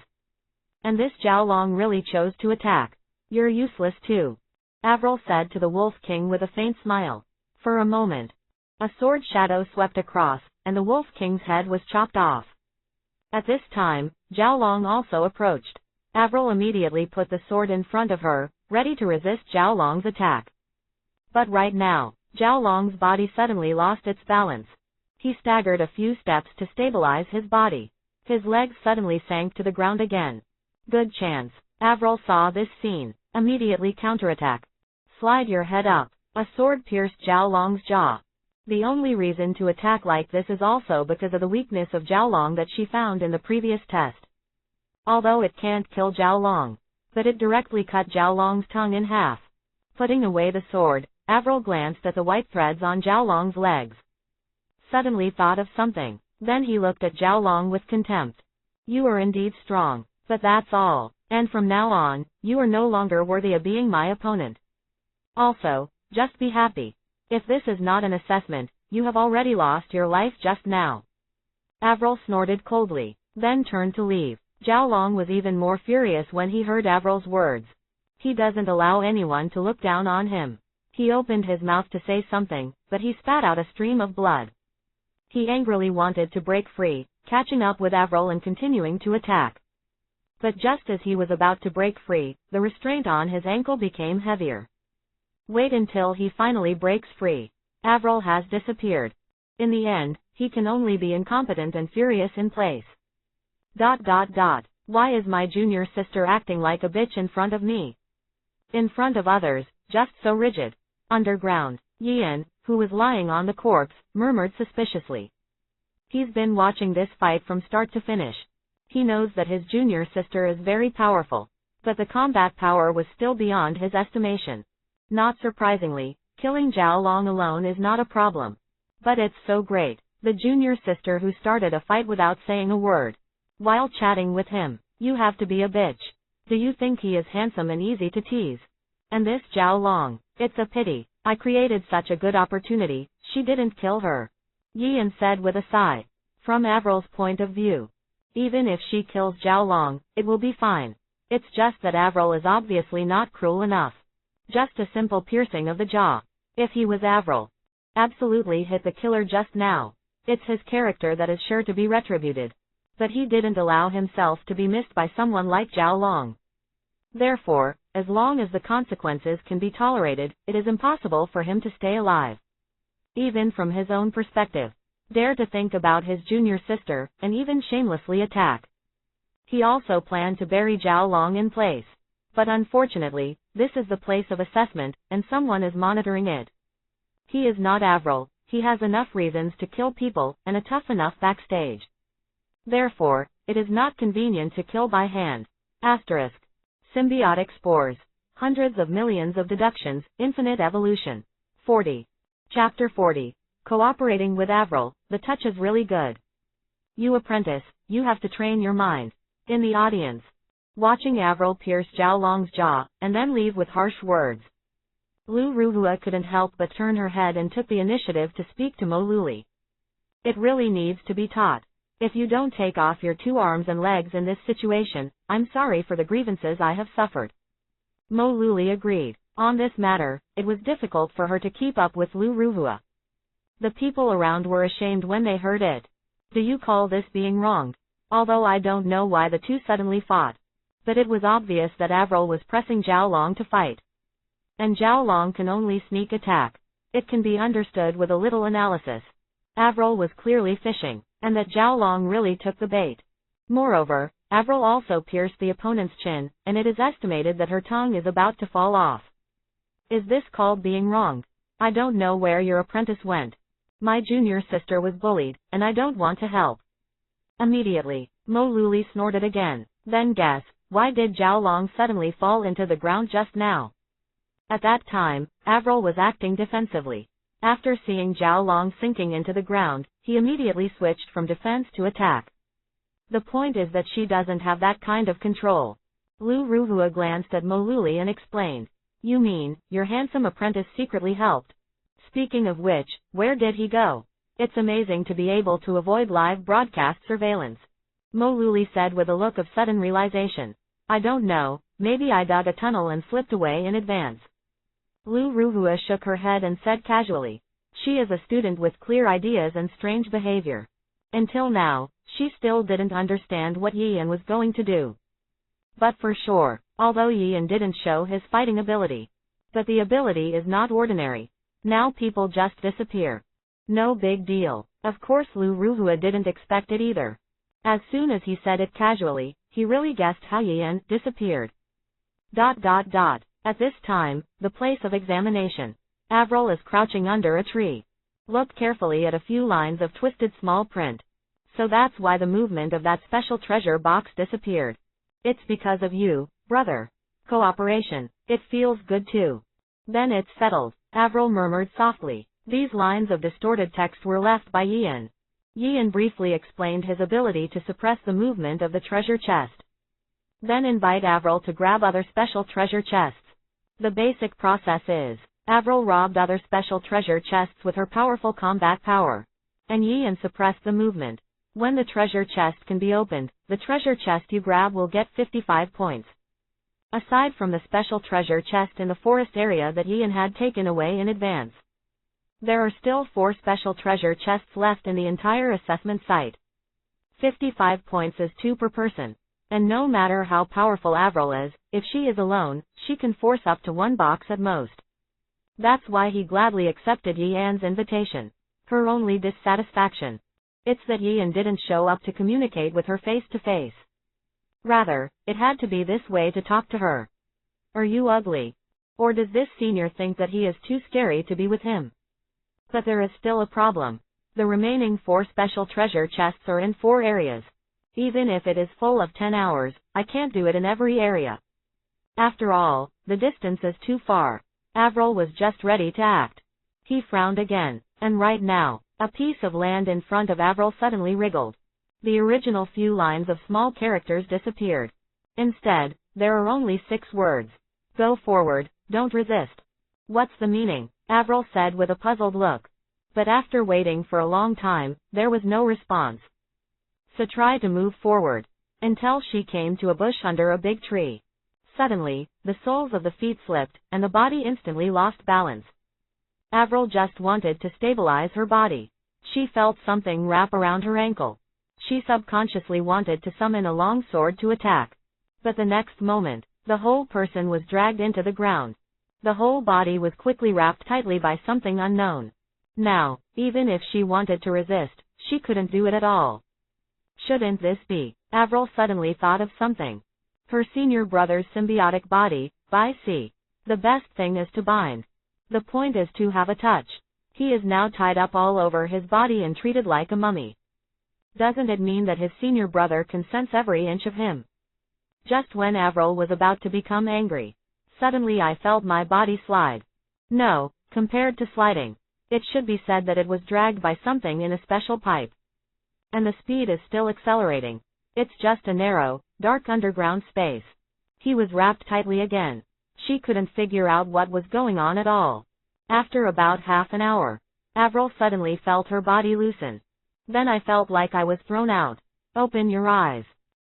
And this Zhao Long really chose to attack. You're useless too, Avril said to the Wolf King with a faint smile. For a moment, a sword shadow swept across, and the Wolf King's head was chopped off. At this time, Zhao Long also approached. Avril immediately put the sword in front of her, ready to resist Zhao Long's attack. But right now, Zhao Long's body suddenly lost its balance. He staggered a few steps to stabilize his body. His legs suddenly sank to the ground again. Good chance. Avril saw this scene. Immediately counterattack. Slide your head up. A sword pierced Zhao Long's jaw. The only reason to attack like this is also because of the weakness of Zhao Long that she found in the previous test. Although it can't kill Zhao Long, but it directly cut Zhao Long's tongue in half. Putting away the sword, Avril glanced at the white threads on Zhao Long's legs. Suddenly thought of something. Then he looked at Zhao Long with contempt. You are indeed strong, but that's all, and from now on, you are no longer worthy of being my opponent. Also, just be happy. If this is not an assessment, you have already lost your life just now. Avril snorted coldly, then turned to leave. Zhao Long was even more furious when he heard Avril's words. He doesn't allow anyone to look down on him. He opened his mouth to say something, but he spat out a stream of blood. He angrily wanted to break free, catching up with Avril and continuing to attack. But just as he was about to break free, the restraint on his ankle became heavier. Wait until he finally breaks free. Avril has disappeared. In the end, he can only be incompetent and furious in place. ... Why is my junior sister acting like a bitch in front of me? In front of others, just so rigid. Underground, Yeon, who was lying on the corpse, murmured suspiciously. He's been watching this fight from start to finish. He knows that his junior sister is very powerful, but the combat power was still beyond his estimation. Not surprisingly, killing Zhao Long alone is not a problem. But it's so great, the junior sister who started a fight without saying a word. While chatting with him, you have to be a bitch. Do you think he is handsome and easy to tease? And this Zhao Long, it's a pity, I created such a good opportunity, she didn't kill her. Yeon said with a sigh. From Avril's point of view, even if she kills Zhao Long, it will be fine. It's just that Avril is obviously not cruel enough. Just a simple piercing of the jaw. If he was Avril, absolutely hit the killer just now. It's his character that is sure to be retributed. But he didn't allow himself to be missed by someone like Zhao Long. Therefore, as long as the consequences can be tolerated, it is impossible for him to stay alive. Even from his own perspective. Dare to think about his junior sister, and even shamelessly attack. He also planned to bury Zhao Long in place. But unfortunately, this is the place of assessment, and someone is monitoring it. He is not Avril, he has enough reasons to kill people, and a tough enough backstage. Therefore, it is not convenient to kill by hand. Asterisk. Symbiotic Spores. Hundreds of millions of deductions, infinite evolution. 40. Chapter 40. Cooperating with Avril, the touch is really good. You apprentice, you have to train your mind. In the audience. Watching Avril pierce Zhao Long's jaw, and then leave with harsh words. Lu Ruhua couldn't help but turn her head and took the initiative to speak to Mo Luli. It really needs to be taught. If you don't take off your 2 arms and legs in this situation, I'm sorry for the grievances I have suffered. Mo Luli agreed. On this matter, it was difficult for her to keep up with Lu Ruhua. The people around were ashamed when they heard it. Do you call this being wronged? Although I don't know why the two suddenly fought. But it was obvious that Avril was pressing Zhao Long to fight. And Zhao Long can only sneak attack. It can be understood with a little analysis. Avril was clearly fishing, and that Zhao Long really took the bait. Moreover, Avril also pierced the opponent's chin, and it is estimated that her tongue is about to fall off. Is this called being wronged? I don't know where your apprentice went. My junior sister was bullied, and I don't want to help. Immediately, Mo Luli snorted again. Then guess, why did Zhao Long suddenly fall into the ground just now? At that time, Avril was acting defensively. After seeing Zhao Long sinking into the ground, he immediately switched from defense to attack. The point is that she doesn't have that kind of control. Lu Ruhua glanced at Mo Luli and explained. You mean, your handsome apprentice secretly helped? Speaking of which, where did he go? It's amazing to be able to avoid live broadcast surveillance. Mo Luli said with a look of sudden realization. I don't know, maybe I dug a tunnel and slipped away in advance. Lu Ruhua shook her head and said casually. She is a student with clear ideas and strange behavior. Until now, she still didn't understand what Yeon was going to do. But for sure, although Yeon didn't show his fighting ability, but the ability is not ordinary. Now people just disappear. No big deal. Of course Lu Ruhua didn't expect it either. As soon as he said it casually, he really guessed how Yeon disappeared. At this time, the place of examination. Avril is crouching under a tree. Look carefully at a few lines of twisted small print. So that's why the movement of that special treasure box disappeared. It's because of you, brother. Cooperation. It feels good too. Then it's settled, Avril murmured softly. These lines of distorted text were left by Yeon. Yeon briefly explained his ability to suppress the movement of the treasure chest. Then invite Avril to grab other special treasure chests. The basic process is, Avril robbed other special treasure chests with her powerful combat power. And Yeon suppressed the movement. When the treasure chest can be opened, the treasure chest you grab will get 55 points. Aside from the special treasure chest in the forest area that Yeon had taken away in advance, there are still 4 special treasure chests left in the entire assessment site. 55 points is 2 per person. And no matter how powerful Avril is, if she is alone, she can force up to 1 box at most. That's why he gladly accepted Yeon's invitation. Her only dissatisfaction, it's that Yeon didn't show up to communicate with her face to face. Rather, it had to be this way to talk to her. Are you ugly? Or does this senior think that he is too scary to be with him? But there is still a problem. The remaining 4 special treasure chests are in 4 areas. Even if it is full of 10 hours, I can't do it in every area. After all, the distance is too far. Avril was just ready to act. He frowned again, and right now, a piece of land in front of Avril suddenly wriggled. The original few lines of small characters disappeared. Instead, there are only 6 words. Go forward, don't resist. What's the meaning? Avril said with a puzzled look. But after waiting for a long time, there was no response. So try to move forward, until she came to a bush under a big tree. Suddenly, the soles of the feet slipped, and the body instantly lost balance. Avril just wanted to stabilize her body. She felt something wrap around her ankle. She subconsciously wanted to summon a long sword to attack. But the next moment, the whole person was dragged into the ground. The whole body was quickly wrapped tightly by something unknown. Now, even if she wanted to resist, she couldn't do it at all. Shouldn't this be? Avril suddenly thought of something. Her senior brother's symbiotic body, by sea. The best thing is to bind. The point is to have a touch. He is now tied up all over his body and treated like a mummy. Doesn't it mean that his senior brother can sense every inch of him? Just when Avril was about to become angry, suddenly I felt my body slide. No, compared to sliding, it should be said that it was dragged by something in a special pipe. And the speed is still accelerating. It's just a narrow, dark underground space. He was wrapped tightly again. She couldn't figure out what was going on at all. After about half an hour, Avril suddenly felt her body loosen. Then I felt like I was thrown out. Open your eyes.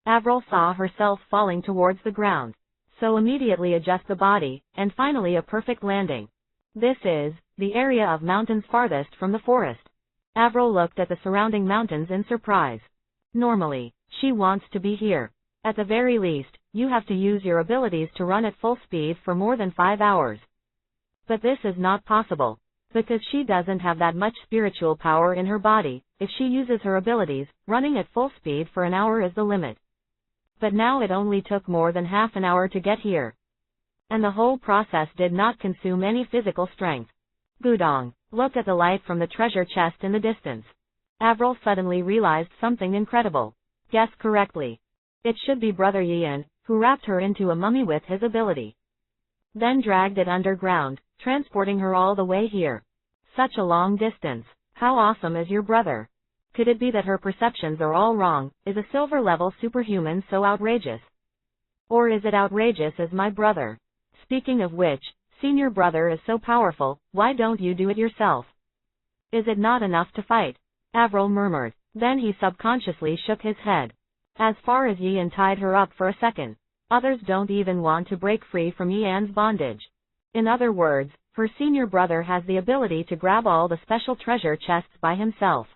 Avril saw herself falling towards the ground. So immediately adjust the body, and finally a perfect landing. This is the area of mountains farthest from the forest. Avril looked at the surrounding mountains in surprise. Normally, she wants to be here. At the very least, you have to use your abilities to run at full speed for more than 5 hours. But this is not possible, because she doesn't have that much spiritual power in her body. If she uses her abilities, running at full speed for an hour is the limit. But now it only took more than half an hour to get here. And the whole process did not consume any physical strength. Gudong, look at the light from the treasure chest in the distance. Avril suddenly realized something incredible. Guess correctly. It should be Brother Yeon, who wrapped her into a mummy with his ability. Then dragged it underground, transporting her all the way here. Such a long distance. How awesome is your brother? Could it be that her perceptions are all wrong? Is a silver-level superhuman so outrageous? Or is it outrageous as my brother? Speaking of which, senior brother is so powerful, why don't you do it yourself? Is it not enough to fight? Avril murmured. Then he subconsciously shook his head. As far as Yeon tied her up for a second. Others don't even want to break free from Yeon's bondage. In other words, her senior brother has the ability to grab all the special treasure chests by himself.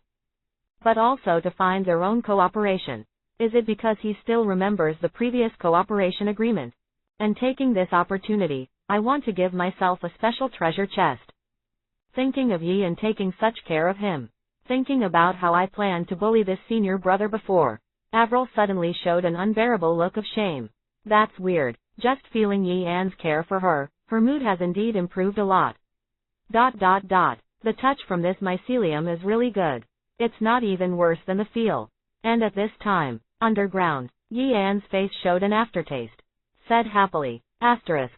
but also to find their own cooperation. Is it because he still remembers the previous cooperation agreement? And taking this opportunity, I want to give myself a special treasure chest. Thinking of Yi and taking such care of him. Thinking about how I planned to bully this senior brother before. Avril suddenly showed an unbearable look of shame. That's weird. Just feeling Yeon's care for her, her mood has indeed improved a lot. The touch from this mycelium is really good. It's not even worse than the feel. And at this time, underground, Yeon's face showed an aftertaste. Said happily, asterisk,